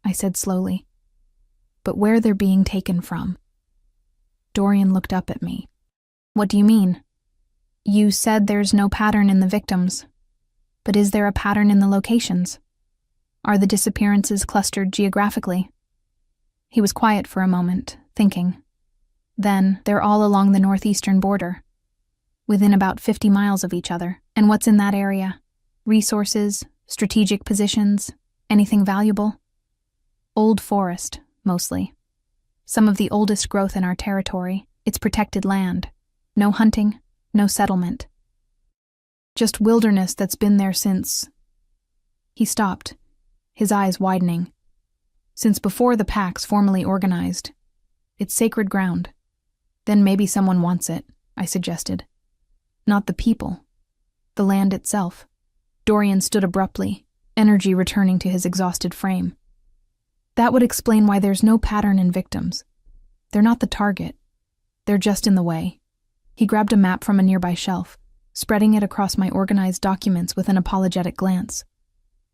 I said slowly. "But where they're being taken from." Dorian looked up at me. "What do you mean?" "You said there's no pattern in the victims. But is there a pattern in the locations? Are the disappearances clustered geographically?" He was quiet for a moment, thinking. "Then, they're all along the northeastern border, within about 50 miles of each other. And what's in that area? Resources, strategic positions, anything valuable?" "Old forest, mostly. Some of the oldest growth in our territory. It's protected land. No hunting, no settlement. Just wilderness that's been there since..." He stopped, his eyes widening. "Since before the packs formally organized. It's sacred ground. Then maybe someone wants it," I suggested. "Not the people. The land itself." Dorian stood abruptly, energy returning to his exhausted frame. "That would explain why there's no pattern in victims. They're not the target. They're just in the way." He grabbed a map from a nearby shelf, spreading it across my organized documents with an apologetic glance.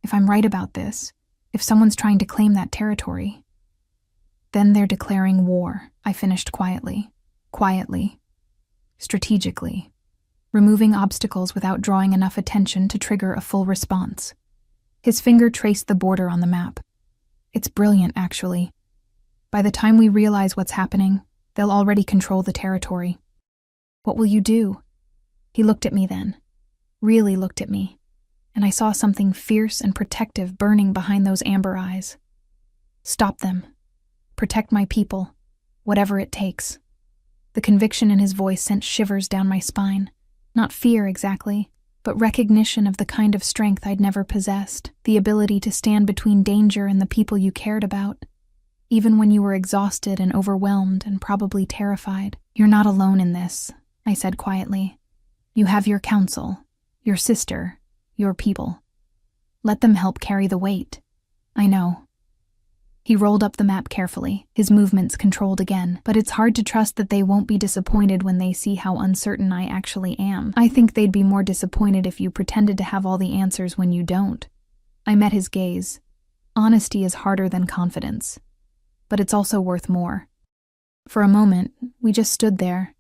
"If I'm right about this, if someone's trying to claim that territory, then they're declaring war," I finished quietly. "Quietly. Strategically. removing obstacles without drawing enough attention to trigger a full response. His finger traced the border on the map. It's brilliant, actually. By the time we realize what's happening, they'll already control the territory. What will you do? He looked at me then. Really looked at me. And I saw something fierce and protective burning behind those amber eyes. Stop them. Protect my people. Whatever it takes. The conviction in his voice sent shivers down my spine. Not fear exactly, but recognition of the kind of strength I'd never possessed, the ability to stand between danger and the people you cared about. Even when you were exhausted and overwhelmed and probably terrified. You're not alone in this, I said quietly. You have your council, your sister, your people. Let them help carry the weight. I know. He rolled up the map carefully, his movements controlled again, but it's hard to trust that they won't be disappointed when they see how uncertain I actually am. I think they'd be more disappointed if you pretended to have all the answers when you don't. I met his gaze. Honesty is harder than confidence, but it's also worth more. For a moment, we just stood there,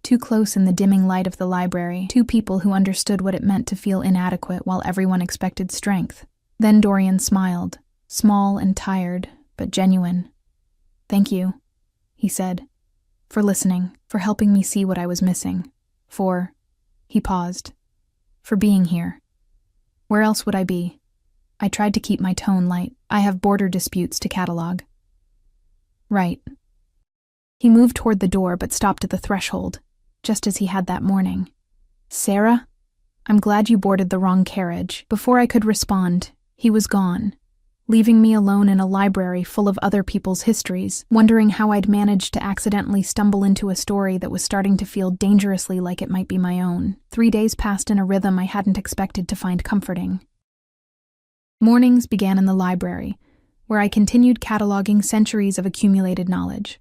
too close in the dimming light of the library, two people who understood what it meant to feel inadequate while everyone expected strength. Then Dorian smiled, small and tired, but genuine. Thank you, he said, for listening, for helping me see what I was missing, he paused, for being here. Where else would I be? I tried to keep my tone light. I have border disputes to catalog. Right. He moved toward the door but stopped at the threshold, just as he had that morning. Sarah? I'm glad you boarded the wrong carriage. Before I could respond, he was gone, leaving me alone in a library full of other people's histories, wondering how I'd managed to accidentally stumble into a story that was starting to feel dangerously like it might be my own. 3 days passed in a rhythm I hadn't expected to find comforting. Mornings began in the library, where I continued cataloging centuries of accumulated knowledge.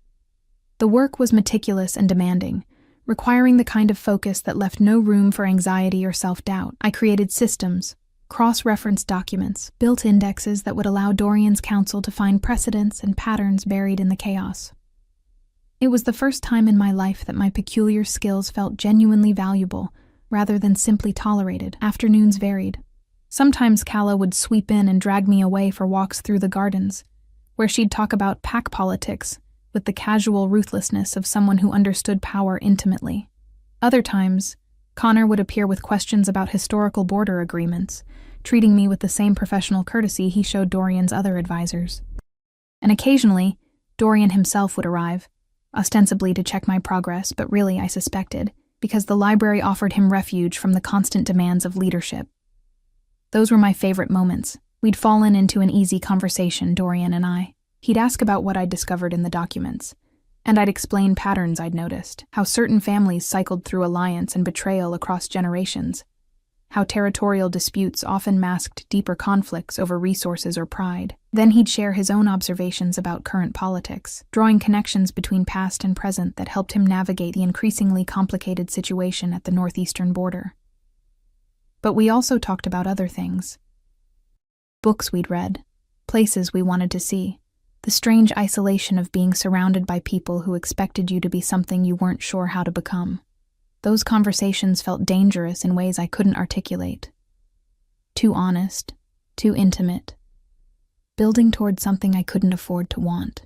The work was meticulous and demanding, requiring the kind of focus that left no room for anxiety or self-doubt. I created systems, cross-referenced documents, built indexes that would allow Dorian's counsel to find precedents and patterns buried in the chaos. It was the first time in my life that my peculiar skills felt genuinely valuable, rather than simply tolerated. Afternoons varied. Sometimes Calla would sweep in and drag me away for walks through the gardens, where she'd talk about pack politics with the casual ruthlessness of someone who understood power intimately. Other times, Connor would appear with questions about historical border agreements, treating me with the same professional courtesy he showed Dorian's other advisors. And occasionally, Dorian himself would arrive, ostensibly to check my progress, but really, I suspected, because the library offered him refuge from the constant demands of leadership. Those were my favorite moments. We'd fallen into an easy conversation, Dorian and I. He'd ask about what I'd discovered in the documents, and I'd explain patterns I'd noticed, how certain families cycled through alliance and betrayal across generations, how territorial disputes often masked deeper conflicts over resources or pride. Then he'd share his own observations about current politics, drawing connections between past and present that helped him navigate the increasingly complicated situation at the northeastern border. But we also talked about other things. Books we'd read, places we wanted to see, the strange isolation of being surrounded by people who expected you to be something you weren't sure how to become. Those conversations felt dangerous in ways I couldn't articulate. Too honest, too intimate, building toward something I couldn't afford to want,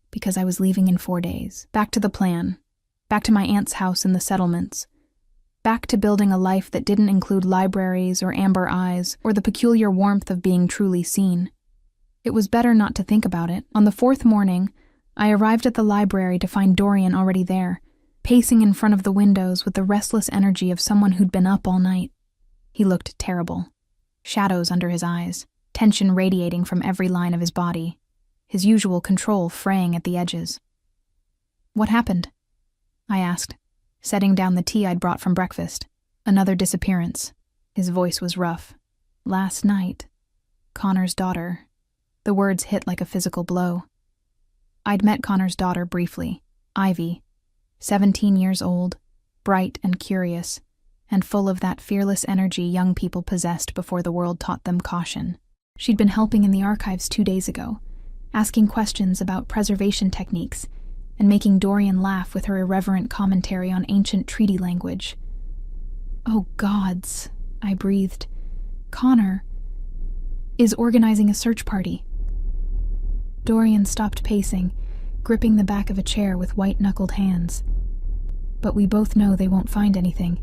because I was leaving in 4 days. Back to the plan, back to my aunt's house in the settlements, back to building a life that didn't include libraries or amber eyes or the peculiar warmth of being truly seen. It was better not to think about it. On the 4th morning, I arrived at the library to find Dorian already there, pacing in front of the windows with the restless energy of someone who'd been up all night. He looked terrible. Shadows under his eyes, tension radiating from every line of his body, his usual control fraying at the edges. What happened? I asked, setting down the tea I'd brought from breakfast. Another disappearance. His voice was rough. Last night, Connor's daughter. The words hit like a physical blow. I'd met Connor's daughter briefly, Ivy, 17 years old, bright and curious, and full of that fearless energy young people possessed before the world taught them caution. She'd been helping in the archives 2 days ago, asking questions about preservation techniques, and making Dorian laugh with her irreverent commentary on ancient treaty language. Oh gods, I breathed. Connor is organizing a search party. Dorian stopped pacing, gripping the back of a chair with white-knuckled hands. But we both know they won't find anything,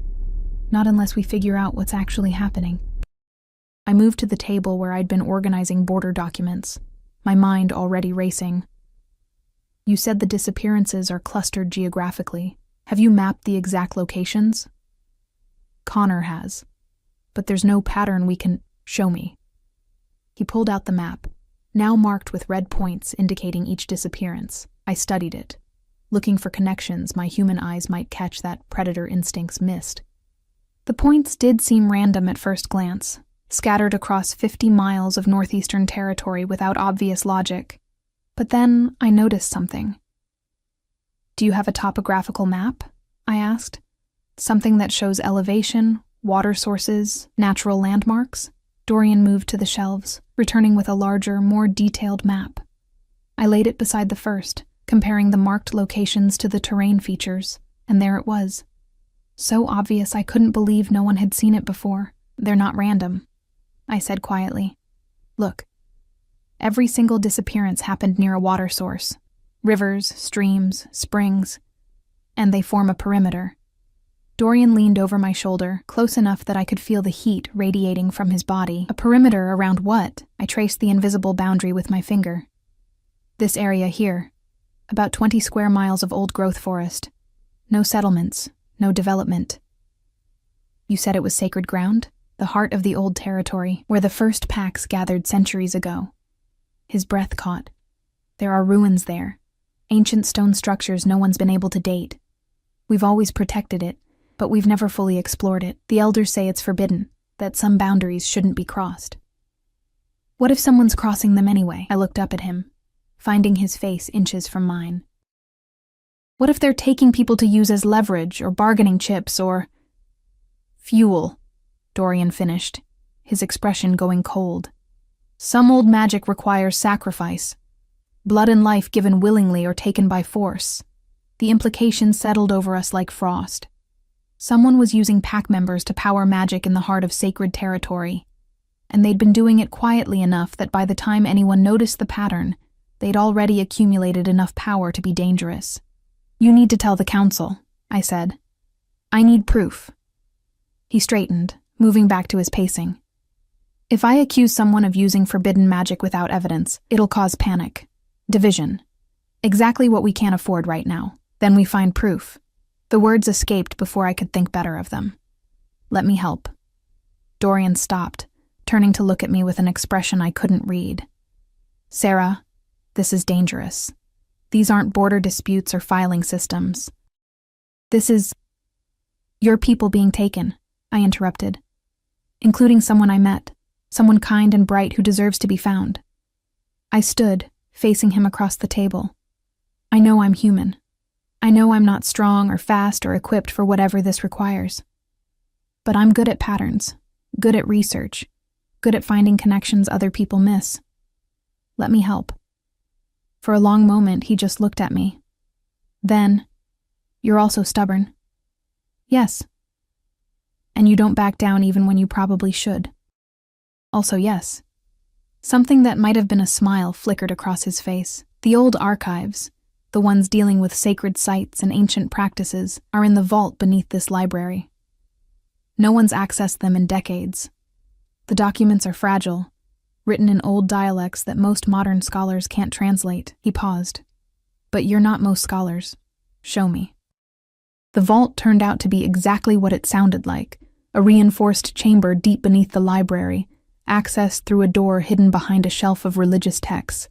not unless we figure out what's actually happening. I moved to the table where I'd been organizing border documents, my mind already racing. You said the disappearances are clustered geographically. Have you mapped the exact locations? Connor has, but there's no pattern we can show me. He pulled out the map, now marked with red points indicating each disappearance. I studied it, looking for connections my human eyes might catch that predator instincts missed. The points did seem random at first glance, scattered across 50 miles of northeastern territory without obvious logic. But then I noticed something. Do you have a topographical map? I asked. Something that shows elevation, water sources, natural landmarks? Dorian moved to the shelves, returning with a larger, more detailed map. I laid it beside the first, comparing the marked locations to the terrain features, and there it was. So obvious I couldn't believe no one had seen it before. They're not random, I said quietly. Look. Every single disappearance happened near a water source. Rivers, streams, springs, and they form a perimeter. Dorian leaned over my shoulder, close enough that I could feel the heat radiating from his body. A perimeter around what? I traced the invisible boundary with my finger. This area here. About 20 square miles of old-growth forest. No settlements, no development. You said it was sacred ground? The heart of the old territory, where the first packs gathered centuries ago. His breath caught. There are ruins there. Ancient stone structures no one's been able to date. We've always protected it, but we've never fully explored it. The elders say it's forbidden, that some boundaries shouldn't be crossed. What if someone's crossing them anyway? I looked up at him, finding his face inches from mine. What if they're taking people to use as leverage or bargaining chips or fuel? Dorian finished, his expression going cold. Some old magic requires sacrifice. Blood and life given willingly or taken by force. The implications settled over us like frost. Someone was using pack members to power magic in the heart of sacred territory, and they'd been doing it quietly enough that by the time anyone noticed the pattern, they'd already accumulated enough power to be dangerous. You need to tell the council, I said. I need proof. He straightened, moving back to his pacing. If I accuse someone of using forbidden magic without evidence, it'll cause panic. Division. Exactly what we can't afford right now. Then we find proof. The words escaped before I could think better of them. Let me help. Dorian stopped, turning to look at me with an expression I couldn't read. Sarah, this is dangerous. These aren't border disputes or filing systems. This is your people being taken, I interrupted. Including someone I met, someone kind and bright who deserves to be found. I stood, facing him across the table. I know I'm human. I know I'm not strong or fast or equipped for whatever this requires. But I'm good at patterns, good at research, good at finding connections other people miss. Let me help. For a long moment, he just looked at me. Then, you're also stubborn. Yes. And you don't back down even when you probably should. Also, yes. Something that might have been a smile flickered across his face. The old archives, the ones dealing with sacred sites and ancient practices, are in the vault beneath this library. No one's accessed them in decades. The documents are fragile, written in old dialects that most modern scholars can't translate. He paused. But you're not most scholars. Show me. The vault turned out to be exactly what it sounded like, a reinforced chamber deep beneath the library, accessed through a door hidden behind a shelf of religious texts.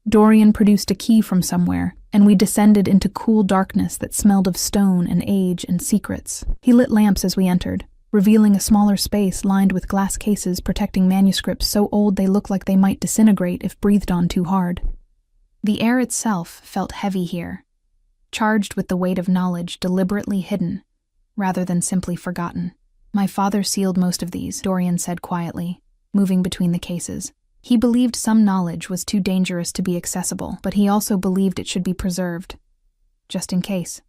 Dorian produced a key from somewhere, and we descended into cool darkness that smelled of stone and age and secrets. He lit lamps as we entered, revealing a smaller space lined with glass cases protecting manuscripts so old they look like they might disintegrate if breathed on too hard. The air itself felt heavy here, charged with the weight of knowledge deliberately hidden, rather than simply forgotten. My father sealed most of these, Dorian said quietly, moving between the cases. He believed some knowledge was too dangerous to be accessible, but he also believed it should be preserved, just in case.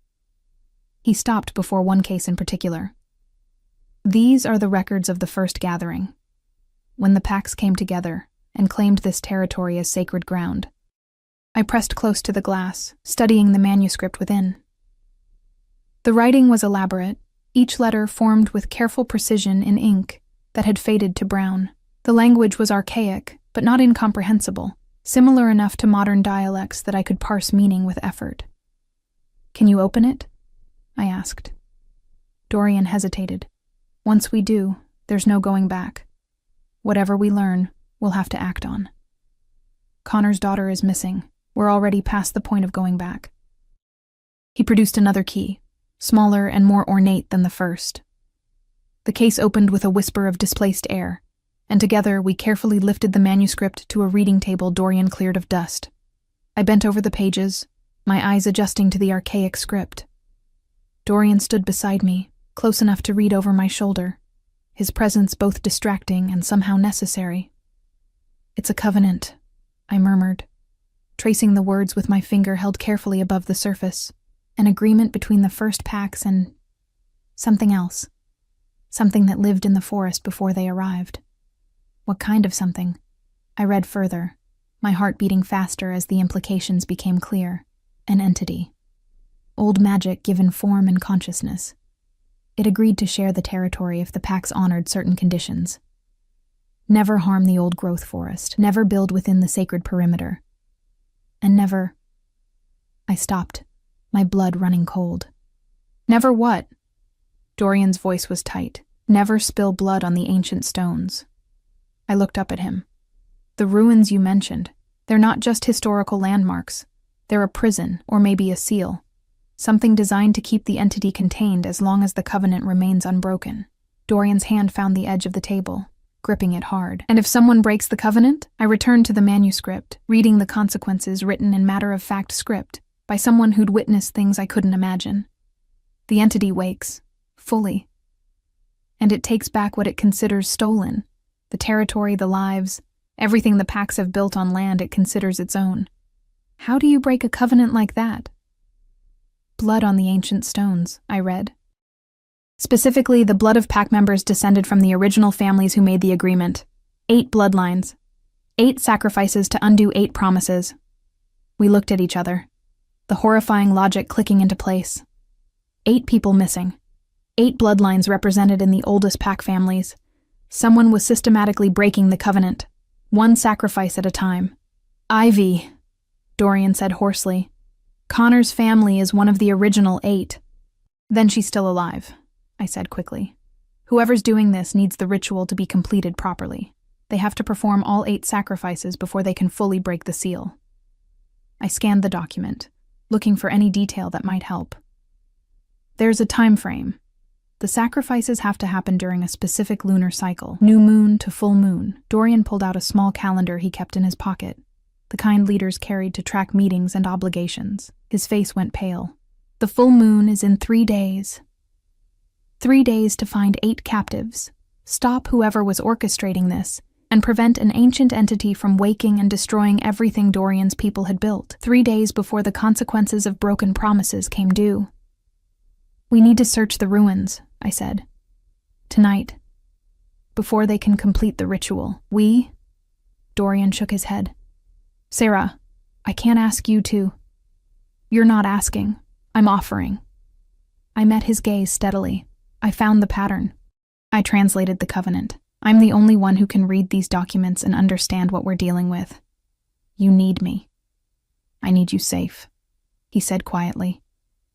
He stopped before one case in particular. These are the records of the first gathering, when the packs came together and claimed this territory as sacred ground. I pressed close to the glass, studying the manuscript within. The writing was elaborate, each letter formed with careful precision in ink that had faded to brown. The language was archaic, but not incomprehensible, similar enough to modern dialects that I could parse meaning with effort. "Can you open it?" I asked. Dorian hesitated. "Once we do, there's no going back. Whatever we learn, we'll have to act on. Connor's daughter is missing. We're already past the point of going back." He produced another key, smaller and more ornate than the first. The case opened with a whisper of displaced air, and together we carefully lifted the manuscript to a reading table Dorian cleared of dust. I bent over the pages, my eyes adjusting to the archaic script. Dorian stood beside me, close enough to read over my shoulder, his presence both distracting and somehow necessary. "It's a covenant," I murmured, tracing the words with my finger held carefully above the surface. An agreement between the first packs and something else. Something that lived in the forest before they arrived. What kind of something? I read further, my heart beating faster as the implications became clear. An entity. Old magic given form and consciousness. It agreed to share the territory if the packs honored certain conditions. Never harm the old growth forest, never build within the sacred perimeter. And never... I stopped, my blood running cold. "Never what?" Dorian's voice was tight. "Never spill blood on the ancient stones." I looked up at him. "The ruins you mentioned, they're not just historical landmarks. They're a prison, or maybe a seal. Something designed to keep the entity contained as long as the covenant remains unbroken." Dorian's hand found the edge of the table, gripping it hard. "And if someone breaks the covenant?" I returned to the manuscript, reading the consequences written in matter-of-fact script by someone who'd witnessed things I couldn't imagine. "The entity wakes, fully. And it takes back what it considers stolen. The territory, the lives, everything the packs have built on land it considers its own. How do you break a covenant like that?" "Blood on the ancient stones," I read. "Specifically, the blood of pack members descended from the original families who made the agreement. 8 bloodlines. 8 sacrifices to undo 8 promises." We looked at each other, the horrifying logic clicking into place. 8 people missing. 8 bloodlines represented in the oldest pack families. Someone was systematically breaking the covenant, 1 sacrifice at a time. "Ivy," Dorian said hoarsely. "Connor's family is one of the original 8. "Then she's still alive," I said quickly. "Whoever's doing this needs the ritual to be completed properly. They have to perform all 8 sacrifices before they can fully break the seal." I scanned the document, looking for any detail that might help. "There's a time frame. The sacrifices have to happen during a specific lunar cycle, new moon to full moon." Dorian pulled out a small calendar he kept in his pocket, the kind leaders carried to track meetings and obligations. His face went pale. "The full moon is in 3 days. 3 days to find 8 captives, stop whoever was orchestrating this, and prevent an ancient entity from waking and destroying everything Dorian's people had built. 3 days before the consequences of broken promises came due." "We need to search the ruins," I said. "Tonight. Before they can complete the ritual." "We?" Dorian shook his head. "Sarah, I can't ask you to." "You're not asking. I'm offering." I met his gaze steadily. I found the pattern. I translated the covenant. "I'm the only one who can read these documents and understand what we're dealing with. You need me. I need you safe," he said quietly,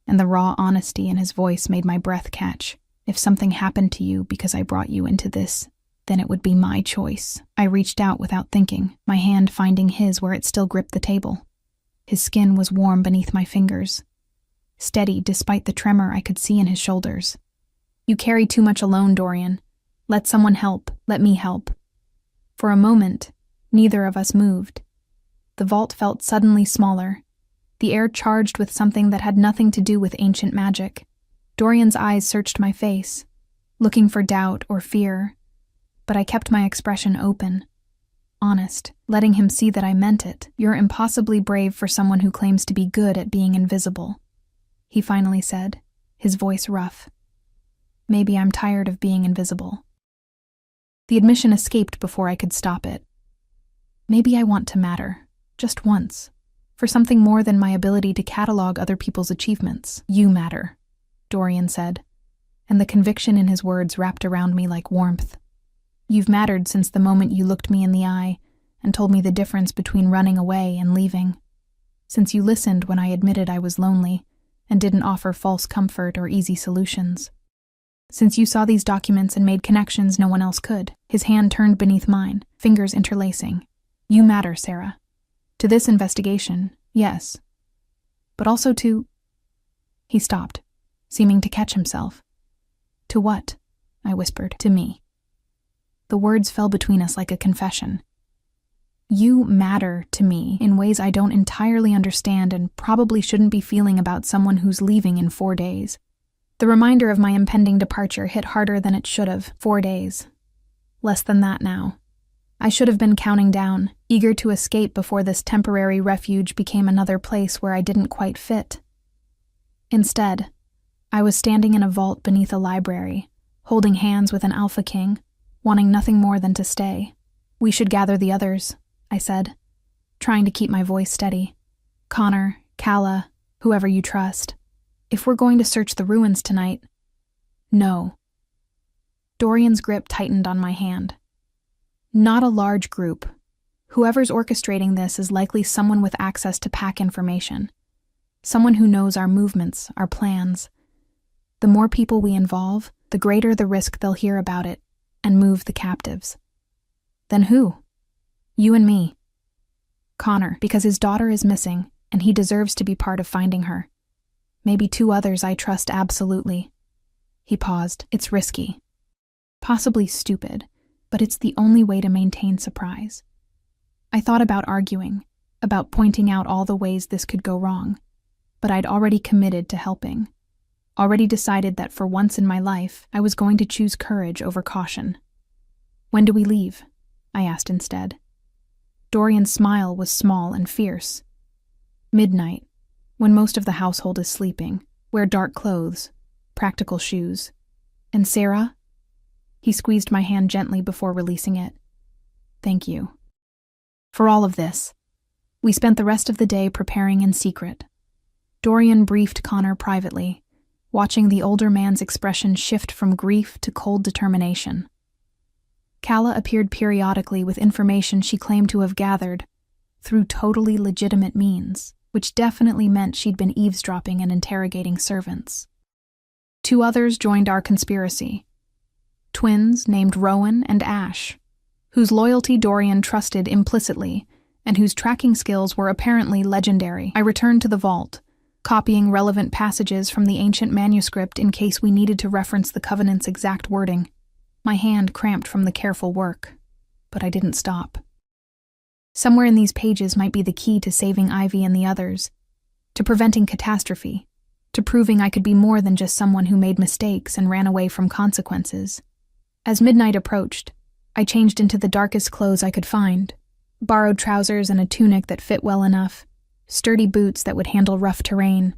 and the raw honesty in his voice made my breath catch. "If something happened to you because I brought you into this, then it would be my choice." I reached out without thinking, my hand finding his where it still gripped the table. His skin was warm beneath my fingers, steady despite the tremor I could see in his shoulders. "You carry too much alone, Dorian. Let someone help. Let me help." For a moment, neither of us moved. The vault felt suddenly smaller, the air charged with something that had nothing to do with ancient magic. Dorian's eyes searched my face, looking for doubt or fear, but I kept my expression open, honest, letting him see that I meant it. "You're impossibly brave for someone who claims to be good at being invisible," he finally said, his voice rough. Maybe I'm tired of being invisible. The admission escaped before I could stop it. Maybe I want to matter, just once, for something more than my ability to catalog other people's achievements. You matter, Dorian said, and the conviction in his words wrapped around me like warmth. You've mattered since the moment you looked me in the eye and told me the difference between running away and leaving. Since you listened when I admitted I was lonely and didn't offer false comfort or easy solutions. Since you saw these documents and made connections no one else could. His hand turned beneath mine, fingers interlacing. You matter, Sarah. To this investigation, yes. But also to... He stopped, seeming to catch himself. To what? I whispered. To me. The words fell between us like a confession. You matter to me in ways I don't entirely understand and probably shouldn't be feeling about someone who's leaving in 4 days. The reminder of my impending departure hit harder than it should have. 4 days. Less than that now. I should have been counting down, eager to escape before this temporary refuge became another place where I didn't quite fit. Instead, I was standing in a vault beneath a library, holding hands with an Alpha King, wanting nothing more than to stay. We should gather the others, I said, trying to keep my voice steady. Connor, Calla, whoever you trust. If we're going to search the ruins tonight... No. Dorian's grip tightened on my hand. Not a large group. Whoever's orchestrating this is likely someone with access to pack information. Someone who knows our movements, our plans. The more people we involve, the greater the risk they'll hear about it and move the captives. Then who? You and me. Connor, because his daughter is missing, and he deserves to be part of finding her. Maybe 2 others I trust absolutely. He paused. It's risky. Possibly stupid, but it's the only way to maintain surprise. I thought about arguing, about pointing out all the ways this could go wrong, but I'd already committed to helping. Already decided that for once in my life, I was going to choose courage over caution. When do we leave? I asked instead. Dorian's smile was small and fierce. Midnight, when most of the household is sleeping. Wear dark clothes, practical shoes. And Sarah? He squeezed my hand gently before releasing it. Thank you. For all of this, we spent the rest of the day preparing in secret. Dorian briefed Connor privately, watching the older man's expression shift from grief to cold determination. Calla appeared periodically with information she claimed to have gathered through totally legitimate means, which definitely meant she'd been eavesdropping and interrogating servants. 2 others joined our conspiracy. Twins named Rowan and Ash, whose loyalty Dorian trusted implicitly and whose tracking skills were apparently legendary. I returned to the vault, copying relevant passages from the ancient manuscript in case we needed to reference the Covenant's exact wording. My hand cramped from the careful work, but I didn't stop. Somewhere in these pages might be the key to saving Ivy and the others, to preventing catastrophe, to proving I could be more than just someone who made mistakes and ran away from consequences. As midnight approached, I changed into the darkest clothes I could find, borrowed trousers and a tunic that fit well enough, sturdy boots that would handle rough terrain.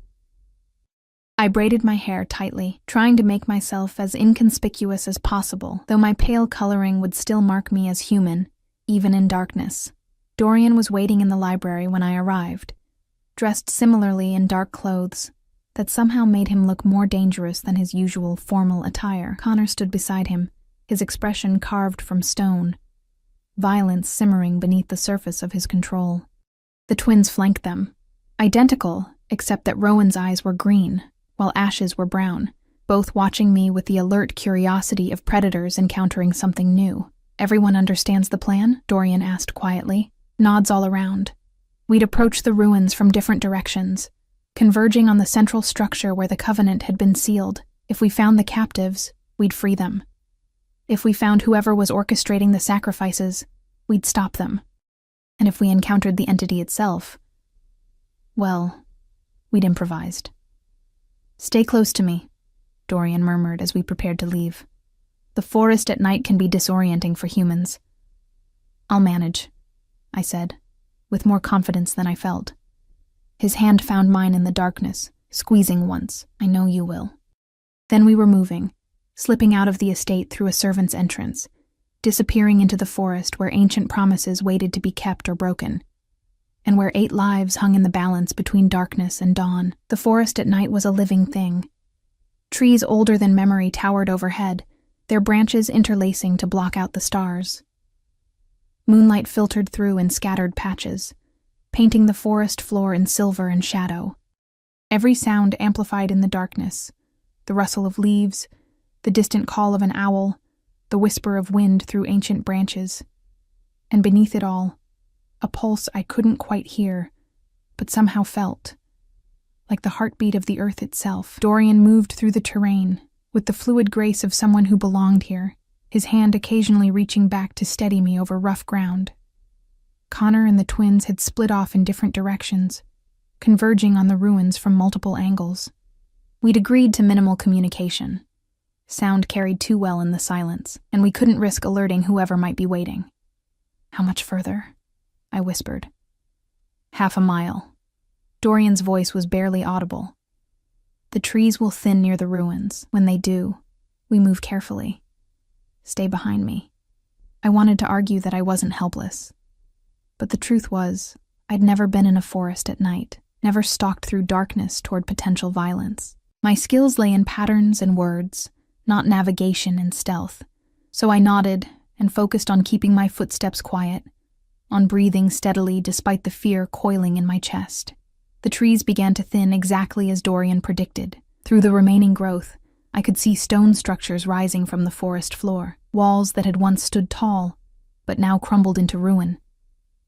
I braided my hair tightly, trying to make myself as inconspicuous as possible, though my pale coloring would still mark me as human, even in darkness. Dorian was waiting in the library when I arrived, dressed similarly in dark clothes that somehow made him look more dangerous than his usual formal attire. Connor stood beside him, his expression carved from stone, violence simmering beneath the surface of his control. The twins flanked them, identical except that Rowan's eyes were green, while Ash's were brown, both watching me with the alert curiosity of predators encountering something new. Everyone understands the plan? Dorian asked quietly. Nods all around. We'd approach the ruins from different directions, converging on the central structure where the Covenant had been sealed. If we found the captives, we'd free them. If we found whoever was orchestrating the sacrifices, we'd stop them. And if we encountered the entity itself, well, we'd improvised. Stay close to me, Dorian murmured as we prepared to leave. The forest at night can be disorienting for humans. I'll manage, I said, with more confidence than I felt. His hand found mine in the darkness, squeezing once. I know you will. Then we were moving, slipping out of the estate through a servant's entrance, disappearing into the forest where ancient promises waited to be kept or broken, and where 8 lives hung in the balance between darkness and dawn. The forest at night was a living thing. Trees older than memory towered overhead, their branches interlacing to block out the stars. Moonlight filtered through in scattered patches, painting the forest floor in silver and shadow. Every sound amplified in the darkness, the rustle of leaves, the distant call of an owl, the whisper of wind through ancient branches. And beneath it all, a pulse I couldn't quite hear, but somehow felt, like the heartbeat of the earth itself. Dorian moved through the terrain, with the fluid grace of someone who belonged here, his hand occasionally reaching back to steady me over rough ground. Connor and the twins had split off in different directions, converging on the ruins from multiple angles. We'd agreed to minimal communication. Sound carried too well in the silence, and we couldn't risk alerting whoever might be waiting. "How much further?" I whispered. "Half a mile." Dorian's voice was barely audible. "The trees will thin near the ruins. When they do, we move carefully. Stay behind me." I wanted to argue that I wasn't helpless. But the truth was, I'd never been in a forest at night, never stalked through darkness toward potential violence. My skills lay in patterns and words, not navigation and stealth. So I nodded and focused on keeping my footsteps quiet, on breathing steadily despite the fear coiling in my chest. The trees began to thin exactly as Dorian predicted. Through the remaining growth, I could see stone structures rising from the forest floor, walls that had once stood tall, but now crumbled into ruin,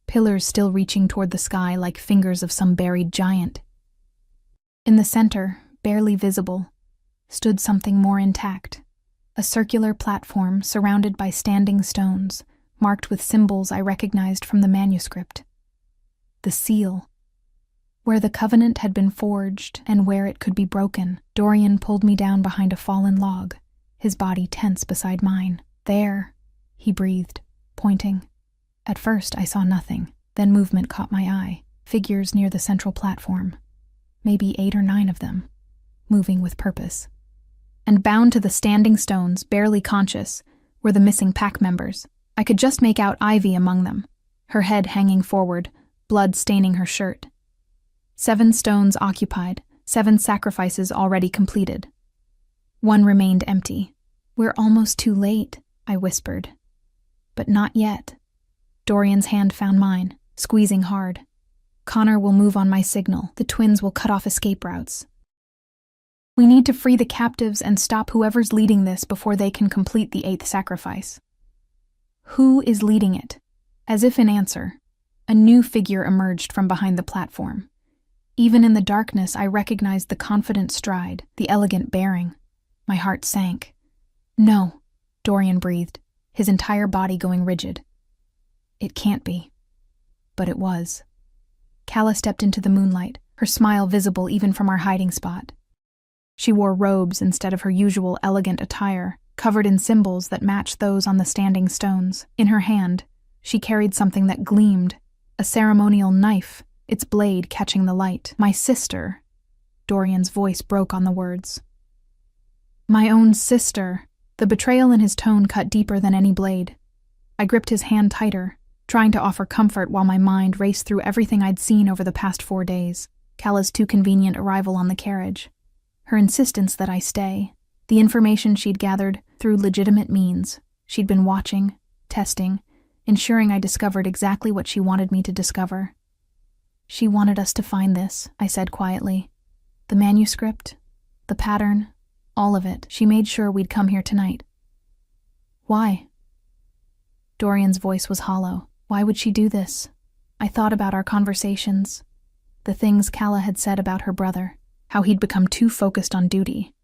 pillars still reaching toward the sky like fingers of some buried giant. In the center, barely visible, stood something more intact, a circular platform surrounded by standing stones, marked with symbols I recognized from the manuscript. The seal. Where the covenant had been forged and where it could be broken. Dorian pulled me down behind a fallen log, his body tense beside mine. "There," he breathed, pointing. At first I saw nothing, then movement caught my eye, figures near the central platform, maybe 8 or 9 of them, moving with purpose. And bound to the standing stones, barely conscious, were the missing pack members. I could just make out Ivy among them, her head hanging forward, blood staining her shirt. 7 stones occupied, 7 sacrifices already completed. 1 remained empty. "We're almost too late," I whispered. But not yet. Dorian's hand found mine, squeezing hard. "Connor will move on my signal. The twins will cut off escape routes. We need to free the captives and stop whoever's leading this before they can complete the 8th sacrifice." "Who is leading it?" As if in answer, a new figure emerged from behind the platform. Even in the darkness, I recognized the confident stride, the elegant bearing. My heart sank. "No," Dorian breathed, his entire body going rigid. "It can't be." But it was. Calla stepped into the moonlight, her smile visible even from our hiding spot. She wore robes instead of her usual elegant attire, covered in symbols that matched those on the standing stones. In her hand, she carried something that gleamed, a ceremonial knife, its blade catching the light. "My sister," Dorian's voice broke on the words. "My own sister." The betrayal in his tone cut deeper than any blade. I gripped his hand tighter, trying to offer comfort while my mind raced through everything I'd seen over the past 4 days. Calla's too convenient arrival on the carriage, her insistence that I stay, the information she'd gathered through legitimate means. She'd been watching, testing, ensuring I discovered exactly what she wanted me to discover. "She wanted us to find this," I said quietly. "The manuscript, the pattern, all of it. She made sure we'd come here tonight." "Why?" Dorian's voice was hollow. "Why would she do this?" I thought about our conversations, the things Calla had said about her brother, how he'd become too focused on duty,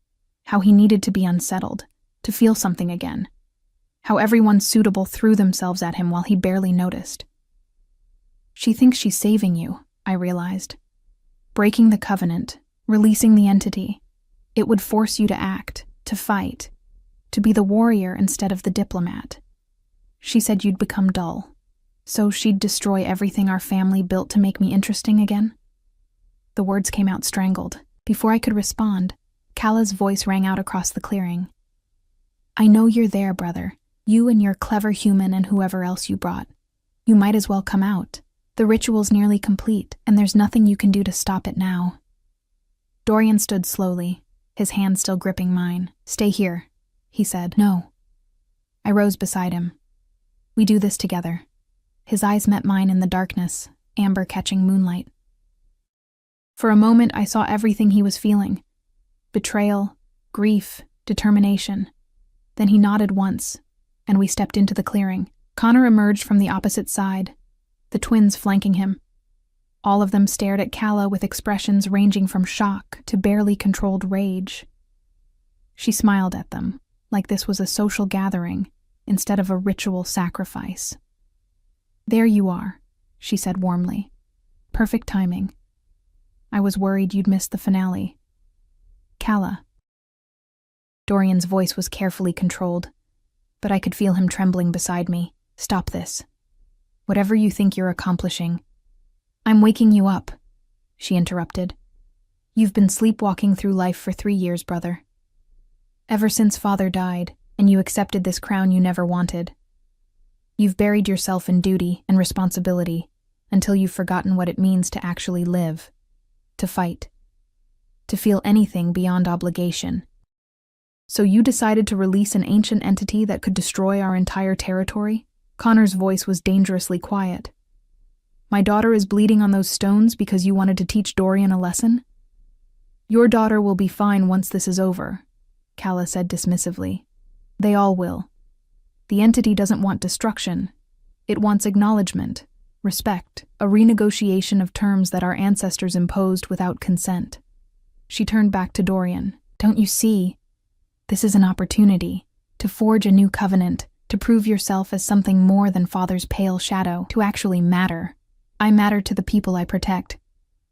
how he needed to be unsettled, to feel something again, how everyone suitable threw themselves at him while he barely noticed. "She thinks she's saving you," I realized. "Breaking the covenant, releasing the entity, it would force you to act, to fight, to be the warrior instead of the diplomat. She said you'd become dull, so she'd destroy everything our family built to make me interesting again." The words came out strangled. Before I could respond, Calla's voice rang out across the clearing. I know you're there, brother. You and your clever human and whoever else you brought. You might as well come out. The ritual's nearly complete, and there's nothing you can do to stop it now. Dorian stood slowly, his hand still gripping mine. Stay here, he said. No. I rose beside him. We do this together. His eyes met mine in the darkness, amber catching moonlight. For a moment I saw everything he was feeling. Betrayal, grief, determination. Then he nodded once, and we stepped into the clearing. Connor emerged from the opposite side, the twins flanking him. All of them stared at Calla with expressions ranging from shock to barely controlled rage. She smiled at them, like this was a social gathering instead of a ritual sacrifice. There you are, she said warmly. Perfect timing. I was worried you'd miss the finale. Calla. Dorian's voice was carefully controlled, but I could feel him trembling beside me. Stop this. Whatever you think you're accomplishing. I'm waking you up, she interrupted. You've been sleepwalking through life for 3 years, brother. Ever since Father died, and you accepted this crown you never wanted. You've buried yourself in duty and responsibility until you've forgotten what it means to actually live, to fight, to feel anything beyond obligation. So you decided to release an ancient entity that could destroy our entire territory? Connor's voice was dangerously quiet. My daughter is bleeding on those stones because you wanted to teach Dorian a lesson? Your daughter will be fine once this is over, Calla said dismissively. They all will. The entity doesn't want destruction. It wants acknowledgement, respect, a renegotiation of terms that our ancestors imposed without consent. She turned back to Dorian. Don't you see? This is an opportunity to forge a new covenant, to prove yourself as something more than Father's pale shadow, to actually matter. I matter to the people I protect,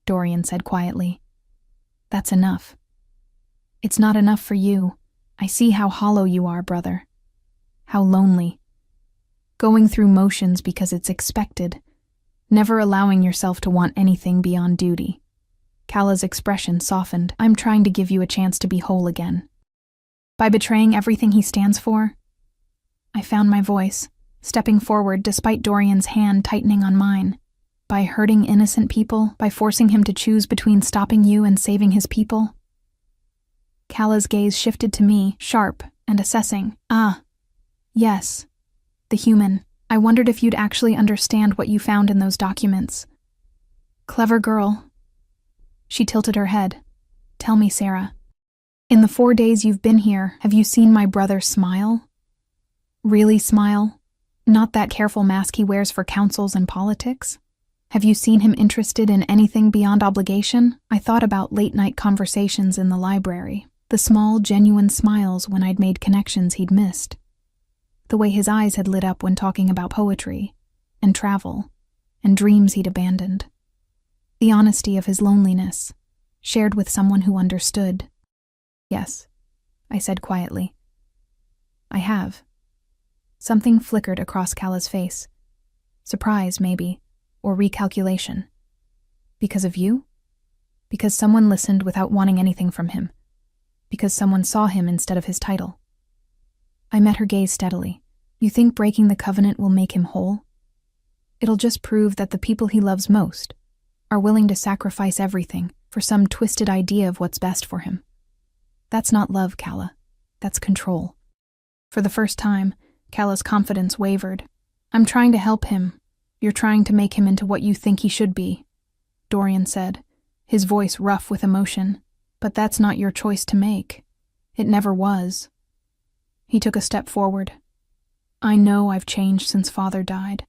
Dorian said quietly. That's enough. It's not enough for you. I see how hollow you are, brother. How lonely. Going through motions because it's expected, never allowing yourself to want anything beyond duty. Calla's expression softened. I'm trying to give you a chance to be whole again. By betraying everything he stands for? I found my voice, stepping forward despite Dorian's hand tightening on mine. By hurting innocent people, by forcing him to choose between stopping you and saving his people. Calla's gaze shifted to me, sharp and assessing. Ah, yes, the human. I wondered if you'd actually understand what you found in those documents. Clever girl. She tilted her head. Tell me, Sarah. In the 4 days you've been here, have you seen my brother smile? Really smile? Not that careful mask he wears for councils and politics? Have you seen him interested in anything beyond obligation? I thought about late-night conversations in the library, the small, genuine smiles when I'd made connections he'd missed, the way his eyes had lit up when talking about poetry, and travel, and dreams he'd abandoned, the honesty of his loneliness, shared with someone who understood. Yes, I said quietly. I have. Something flickered across Calla's face. Surprise, maybe. Or recalculation. Because of you? Because someone listened without wanting anything from him. Because someone saw him instead of his title. I met her gaze steadily. You think breaking the covenant will make him whole? It'll just prove that the people he loves most are willing to sacrifice everything for some twisted idea of what's best for him. That's not love, Calla. That's control. For the first time, Calla's confidence wavered. I'm trying to help him. You're trying to make him into what you think he should be, Dorian said, his voice rough with emotion. But that's not your choice to make. It never was. He took a step forward. I know I've changed since Father died.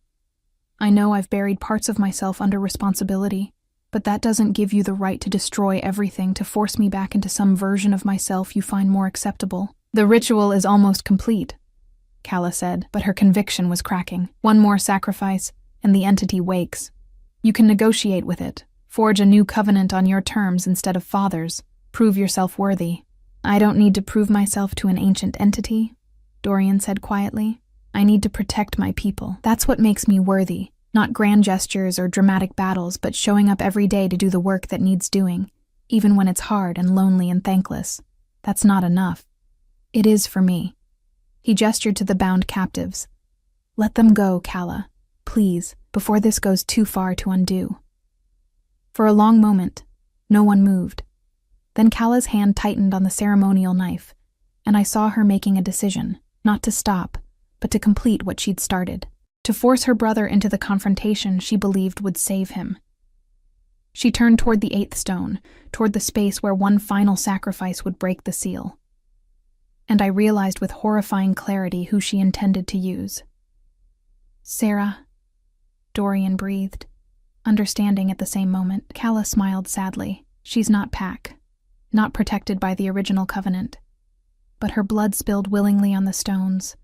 I know I've buried parts of myself under responsibility, but that doesn't give you the right to destroy everything to force me back into some version of myself you find more acceptable. The ritual is almost complete, Calla said, but her conviction was cracking. One more sacrifice, and the entity wakes. You can negotiate with it, forge a new covenant on your terms instead of Father's, prove yourself worthy. I don't need to prove myself to an ancient entity, Dorian said quietly. I need to protect my people. That's what makes me worthy, not grand gestures or dramatic battles, but showing up every day to do the work that needs doing, even when it's hard and lonely and thankless. That's not enough. It is for me. He gestured to the bound captives. "Let them go, Calla, please, before this goes too far to undo." For a long moment, no one moved. Then Calla's hand tightened on the ceremonial knife, and I saw her making a decision, not to stop, but to complete what she'd started, to force her brother into the confrontation she believed would save him. She turned toward the 8th stone, toward the space where one final sacrifice would break the seal. And I realized with horrifying clarity who she intended to use. "Sarah," Dorian breathed, understanding at the same moment. Calla smiled sadly. "She's not Pack, not protected by the original covenant. But her blood spilled willingly on the stones,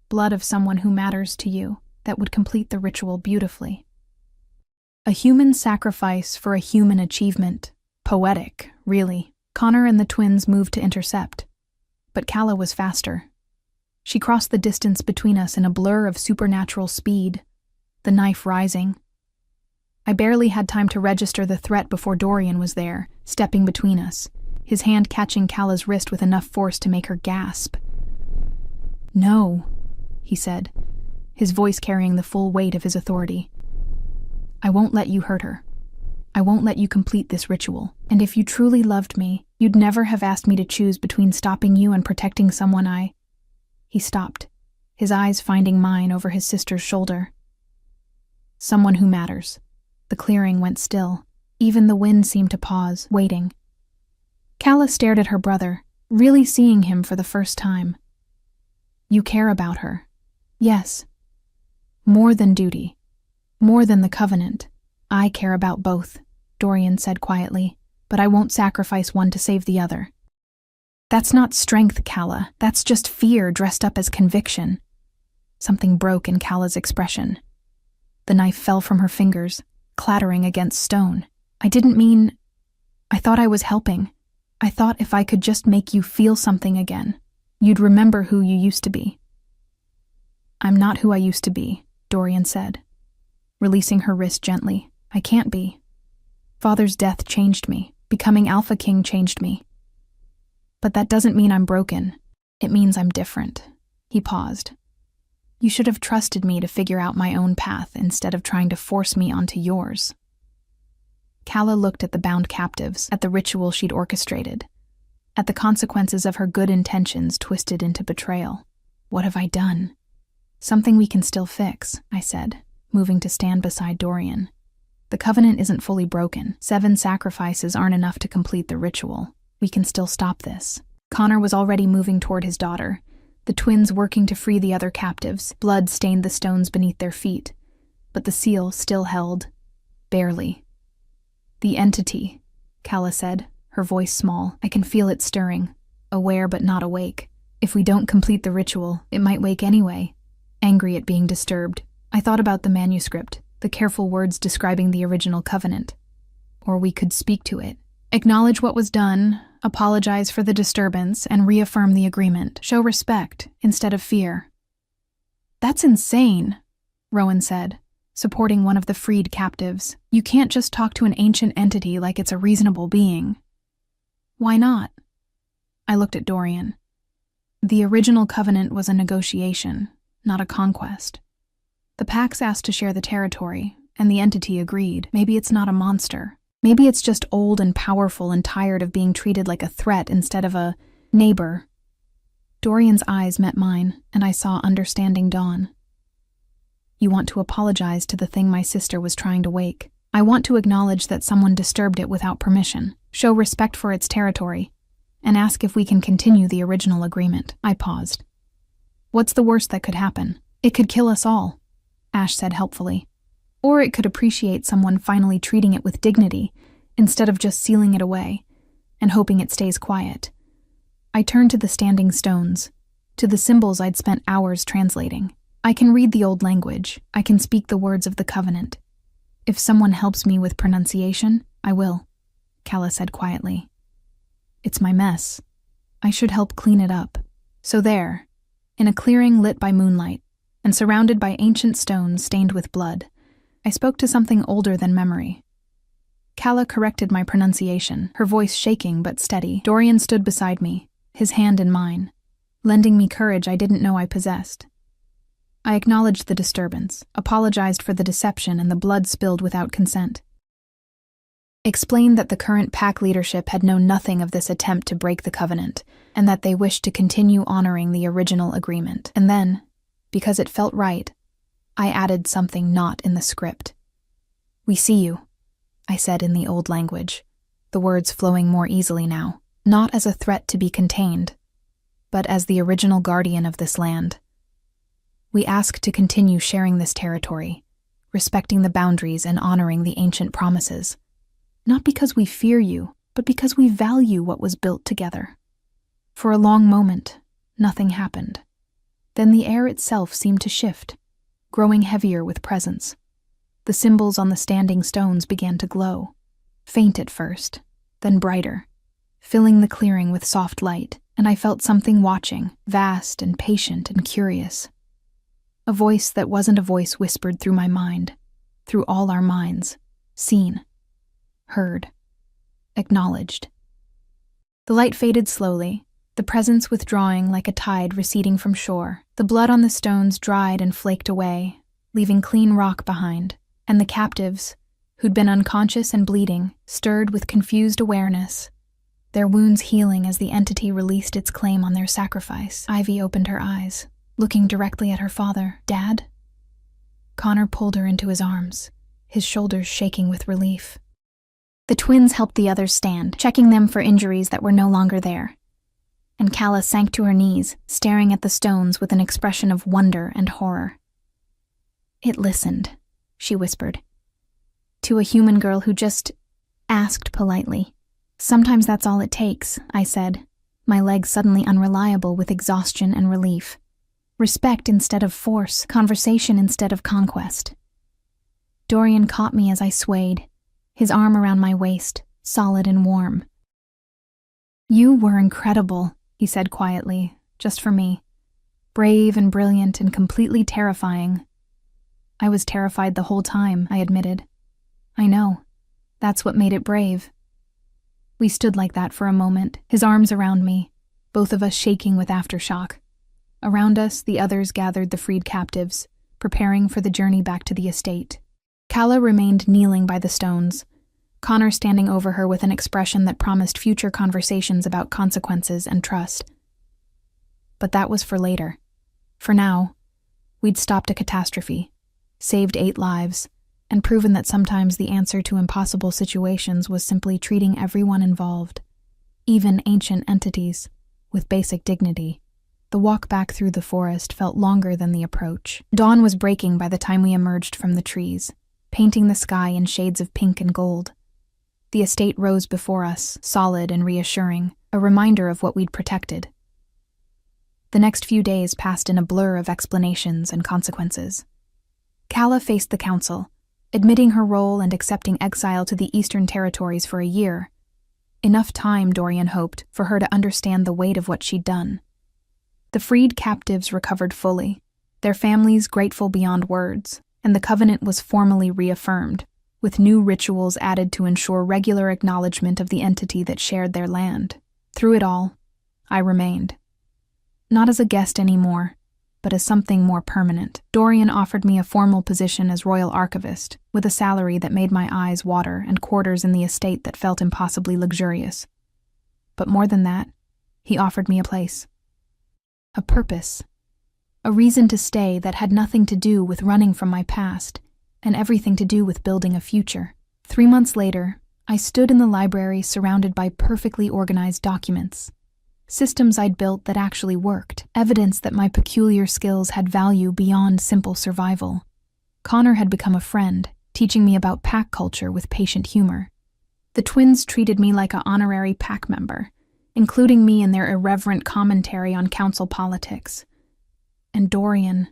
blood of someone who matters to you, that would complete the ritual beautifully. A human sacrifice for a human achievement. Poetic, really." Connor and the twins moved to intercept, but Calla was faster. She crossed the distance between us in a blur of supernatural speed, the knife rising. I barely had time to register the threat before Dorian was there, stepping between us, his hand catching Calla's wrist with enough force to make her gasp. "No," he said, his voice carrying the full weight of his authority. "I won't let you hurt her. I won't let you complete this ritual. And if you truly loved me, you'd never have asked me to choose between stopping you and protecting someone I—" He stopped, his eyes finding mine over his sister's shoulder. "Someone who matters." The clearing went still. Even the wind seemed to pause, waiting. Calla stared at her brother, really seeing him for the first time. "You care about her." "Yes. More than duty. More than the covenant. I care about both," Dorian said quietly, "but I won't sacrifice one to save the other." "That's not strength, Calla. That's just fear dressed up as conviction." Something broke in Calla's expression. The knife fell from her fingers, clattering against stone. "I didn't mean— I thought I was helping. I thought if I could just make you feel something again, you'd remember who you used to be." "I'm not who I used to be," Dorian said, releasing her wrist gently. "I can't be. Father's death changed me. Becoming Alpha King changed me. But that doesn't mean I'm broken. It means I'm different." He paused. "You should have trusted me to figure out my own path instead of trying to force me onto yours." Calla looked at the bound captives, at the ritual she'd orchestrated, at the consequences of her good intentions twisted into betrayal. "What have I done?" "Something we can still fix," I said, moving to stand beside Dorian. "The covenant isn't fully broken. 7 sacrifices aren't enough to complete the ritual. We can still stop this." Connor was already moving toward his daughter, the twins working to free the other captives. Blood stained the stones beneath their feet, but the seal still held, barely. "The entity," Calla said, her voice small. "I can feel it stirring, aware but not awake. If we don't complete the ritual, it might wake anyway, angry at being disturbed." I thought about the manuscript, the careful words describing the original covenant. Or we could speak to it, acknowledge what was done, apologize for the disturbance, and reaffirm the agreement. Show respect instead of fear. "That's insane," Rowan said, supporting one of the freed captives. "You can't just talk to an ancient entity like it's a reasonable being." "Why not?" I looked at Dorian. "The original covenant was a negotiation, not a conquest. The Pax asked to share the territory, and the entity agreed. Maybe it's not a monster. Maybe it's just old and powerful and tired of being treated like a threat instead of a neighbor." Dorian's eyes met mine, and I saw understanding dawn. "You want to apologize to the thing my sister was trying to wake. I want to acknowledge that someone disturbed it without permission, show respect for its territory, and ask if we can continue the original agreement." I paused. "What's the worst that could happen? It could kill us all," Ash said helpfully. "Or it could appreciate someone finally treating it with dignity, instead of just sealing it away, and hoping it stays quiet." I turned to the standing stones, to the symbols I'd spent hours translating. "I can read the old language. I can speak the words of the covenant. If someone helps me with pronunciation, I will," Calla said quietly. "It's my mess. I should help clean it up." So there, in a clearing lit by moonlight, and surrounded by ancient stones stained with blood, I spoke to something older than memory. Calla corrected my pronunciation, her voice shaking but steady. Dorian stood beside me, his hand in mine. lending me courage I didn't know I possessed. I acknowledged the disturbance, apologized for the deception and the blood spilled without consent. Explained that the current pack leadership had known nothing of this attempt to break the covenant, and that they wished to continue honoring the original agreement. And then, because it felt right, I added something not in the script. "We see you," I said in the old language, the words flowing more easily now, not as a threat to be contained, but as the original guardian of this land. "We ask to continue sharing this territory, respecting the boundaries and honoring the ancient promises. Not because we fear you, but because we value what was built together." For a long moment, nothing happened. Then the air itself seemed to shift, growing heavier with presence. The symbols on the standing stones began to glow, faint at first, then brighter, filling the clearing with soft light, and I felt something watching, vast and patient and curious. A voice that wasn't a voice whispered through my mind, through all our minds, seen, heard, acknowledged. The light faded slowly, the presence withdrawing like a tide receding from shore. The blood on the stones dried and flaked away, leaving clean rock behind, and the captives, who'd been unconscious and bleeding, stirred with confused awareness, their wounds healing as the entity released its claim on their sacrifice. Ivy opened her eyes, looking directly at her father. "Dad?" Connor pulled her into his arms, his shoulders shaking with relief. The twins helped the others stand, checking them for injuries that were no longer there. And Calla sank to her knees, staring at the stones with an expression of wonder and horror. "It listened," she whispered. "To a human girl who just asked politely. Sometimes that's all it takes," I said, my legs suddenly unreliable with exhaustion and relief. Respect instead of force, conversation instead of conquest. Dorian caught me as I swayed, his arm around my waist, solid and warm. "You were incredible," he said quietly, just for me. "Brave and brilliant and completely terrifying." "I was terrified the whole time," I admitted. "I know. That's what made it brave." We stood like that for a moment, his arms around me, both of us shaking with aftershock. Around us, the others gathered the freed captives, preparing for the journey back to the estate. Calla remained kneeling by the stones, Connor standing over her with an expression that promised future conversations about consequences and trust. But that was for later. For now, we'd stopped a catastrophe, saved 8 lives, and proven that sometimes the answer to impossible situations was simply treating everyone involved, even ancient entities, with basic dignity. The walk back through the forest felt longer than the approach. Dawn was breaking by the time we emerged from the trees, painting the sky in shades of pink and gold. The estate rose before us, solid and reassuring, a reminder of what we'd protected. The next few days passed in a blur of explanations and consequences. Calla faced the council, admitting her role and accepting exile to the Eastern Territories for a year. Enough time, Dorian hoped, for her to understand the weight of what she'd done. The freed captives recovered fully, their families grateful beyond words, and the covenant was formally reaffirmed, with new rituals added to ensure regular acknowledgement of the entity that shared their land. Through it all, I remained. Not as a guest anymore, but as something more permanent. Dorian offered me a formal position as royal archivist, with a salary that made my eyes water and quarters in the estate that felt impossibly luxurious. But more than that, he offered me a place. A purpose. A reason to stay that had nothing to do with running from my past, and everything to do with building a future. 3 months later, I stood in the library surrounded by perfectly organized documents. Systems I'd built that actually worked, evidence that my peculiar skills had value beyond simple survival. Connor had become a friend, teaching me about pack culture with patient humor. The twins treated me like an honorary pack member, including me in their irreverent commentary on council politics. And Dorian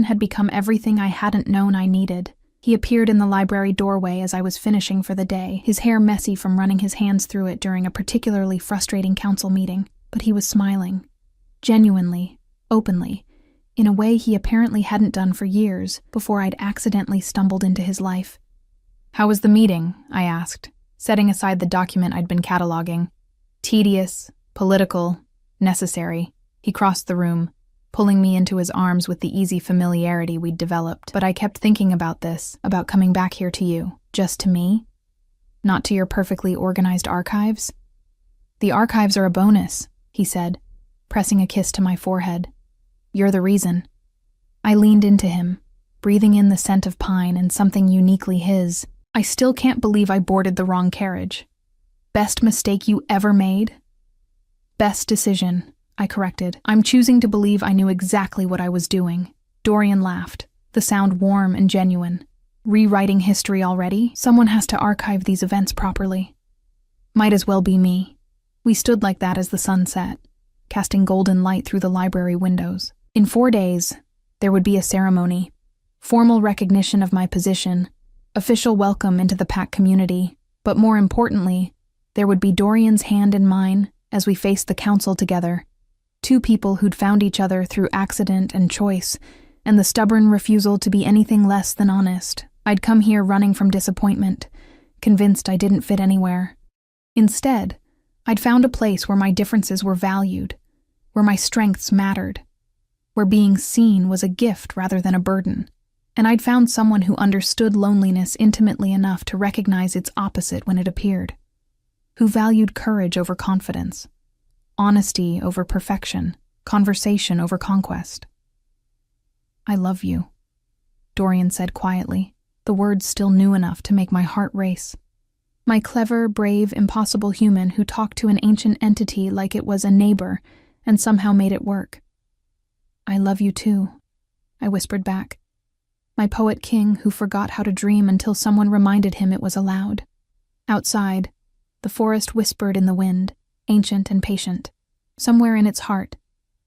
had become everything I hadn't known I needed. He appeared in the library doorway as I was finishing for the day, his hair messy from running his hands through it during a particularly frustrating council meeting, but he was smiling. Genuinely, openly, in a way he apparently hadn't done for years before I'd accidentally stumbled into his life. "How was the meeting?" I asked, setting aside the document I'd been cataloging. "Tedious, political, necessary." He crossed the room, pulling me into his arms with the easy familiarity we'd developed. But I kept thinking about this, about coming back here to you. Just to me? Not to your perfectly organized archives? The archives are a bonus, he said, pressing a kiss to my forehead. You're the reason. I leaned into him, breathing in the scent of pine and something uniquely his. I still can't believe I boarded the wrong carriage. Best mistake you ever made? Best decision, I corrected. I'm choosing to believe I knew exactly what I was doing. Dorian laughed, the sound warm and genuine. Rewriting history already? Someone has to archive these events properly. Might as well be me. We stood like that as the sun set, casting golden light through the library windows. In 4 days, there would be a ceremony. Formal recognition of my position, official welcome into the pack community, but more importantly, there would be Dorian's hand in mine as we faced the council together. 2 people who'd found each other through accident and choice, and the stubborn refusal to be anything less than honest. I'd come here running from disappointment, convinced I didn't fit anywhere. Instead, I'd found a place where my differences were valued, where my strengths mattered, where being seen was a gift rather than a burden. And I'd found someone who understood loneliness intimately enough to recognize its opposite when it appeared, who valued courage over confidence, honesty over perfection, conversation over conquest. I love you, Dorian said quietly, the words still new enough to make my heart race. My clever, brave, impossible human who talked to an ancient entity like it was a neighbor and somehow made it work. I love you too, I whispered back. My poet king who forgot how to dream until someone reminded him it was allowed. Outside, the forest whispered in the wind, ancient and patient. Somewhere in its heart,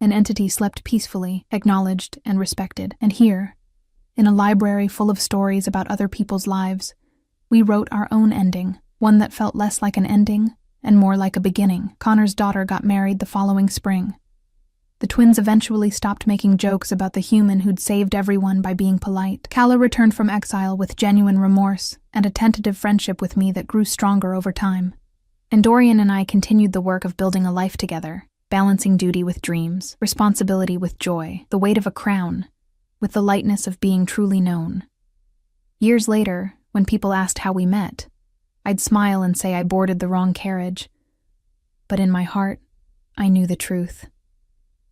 an entity slept peacefully, acknowledged and respected. And here, in a library full of stories about other people's lives, we wrote our own ending, one that felt less like an ending and more like a beginning. Connor's daughter got married the following spring. The twins eventually stopped making jokes about the human who'd saved everyone by being polite. Calla returned from exile with genuine remorse and a tentative friendship with me that grew stronger over time. And Dorian and I continued the work of building a life together, balancing duty with dreams, responsibility with joy, the weight of a crown, with the lightness of being truly known. Years later, when people asked how we met, I'd smile and say I boarded the wrong carriage. But in my heart, I knew the truth.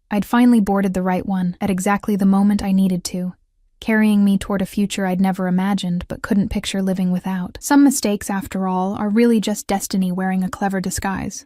I'd finally boarded the right one at exactly the moment I needed to, carrying me toward a future I'd never imagined but couldn't picture living without. Some mistakes, after all, are really just destiny wearing a clever disguise.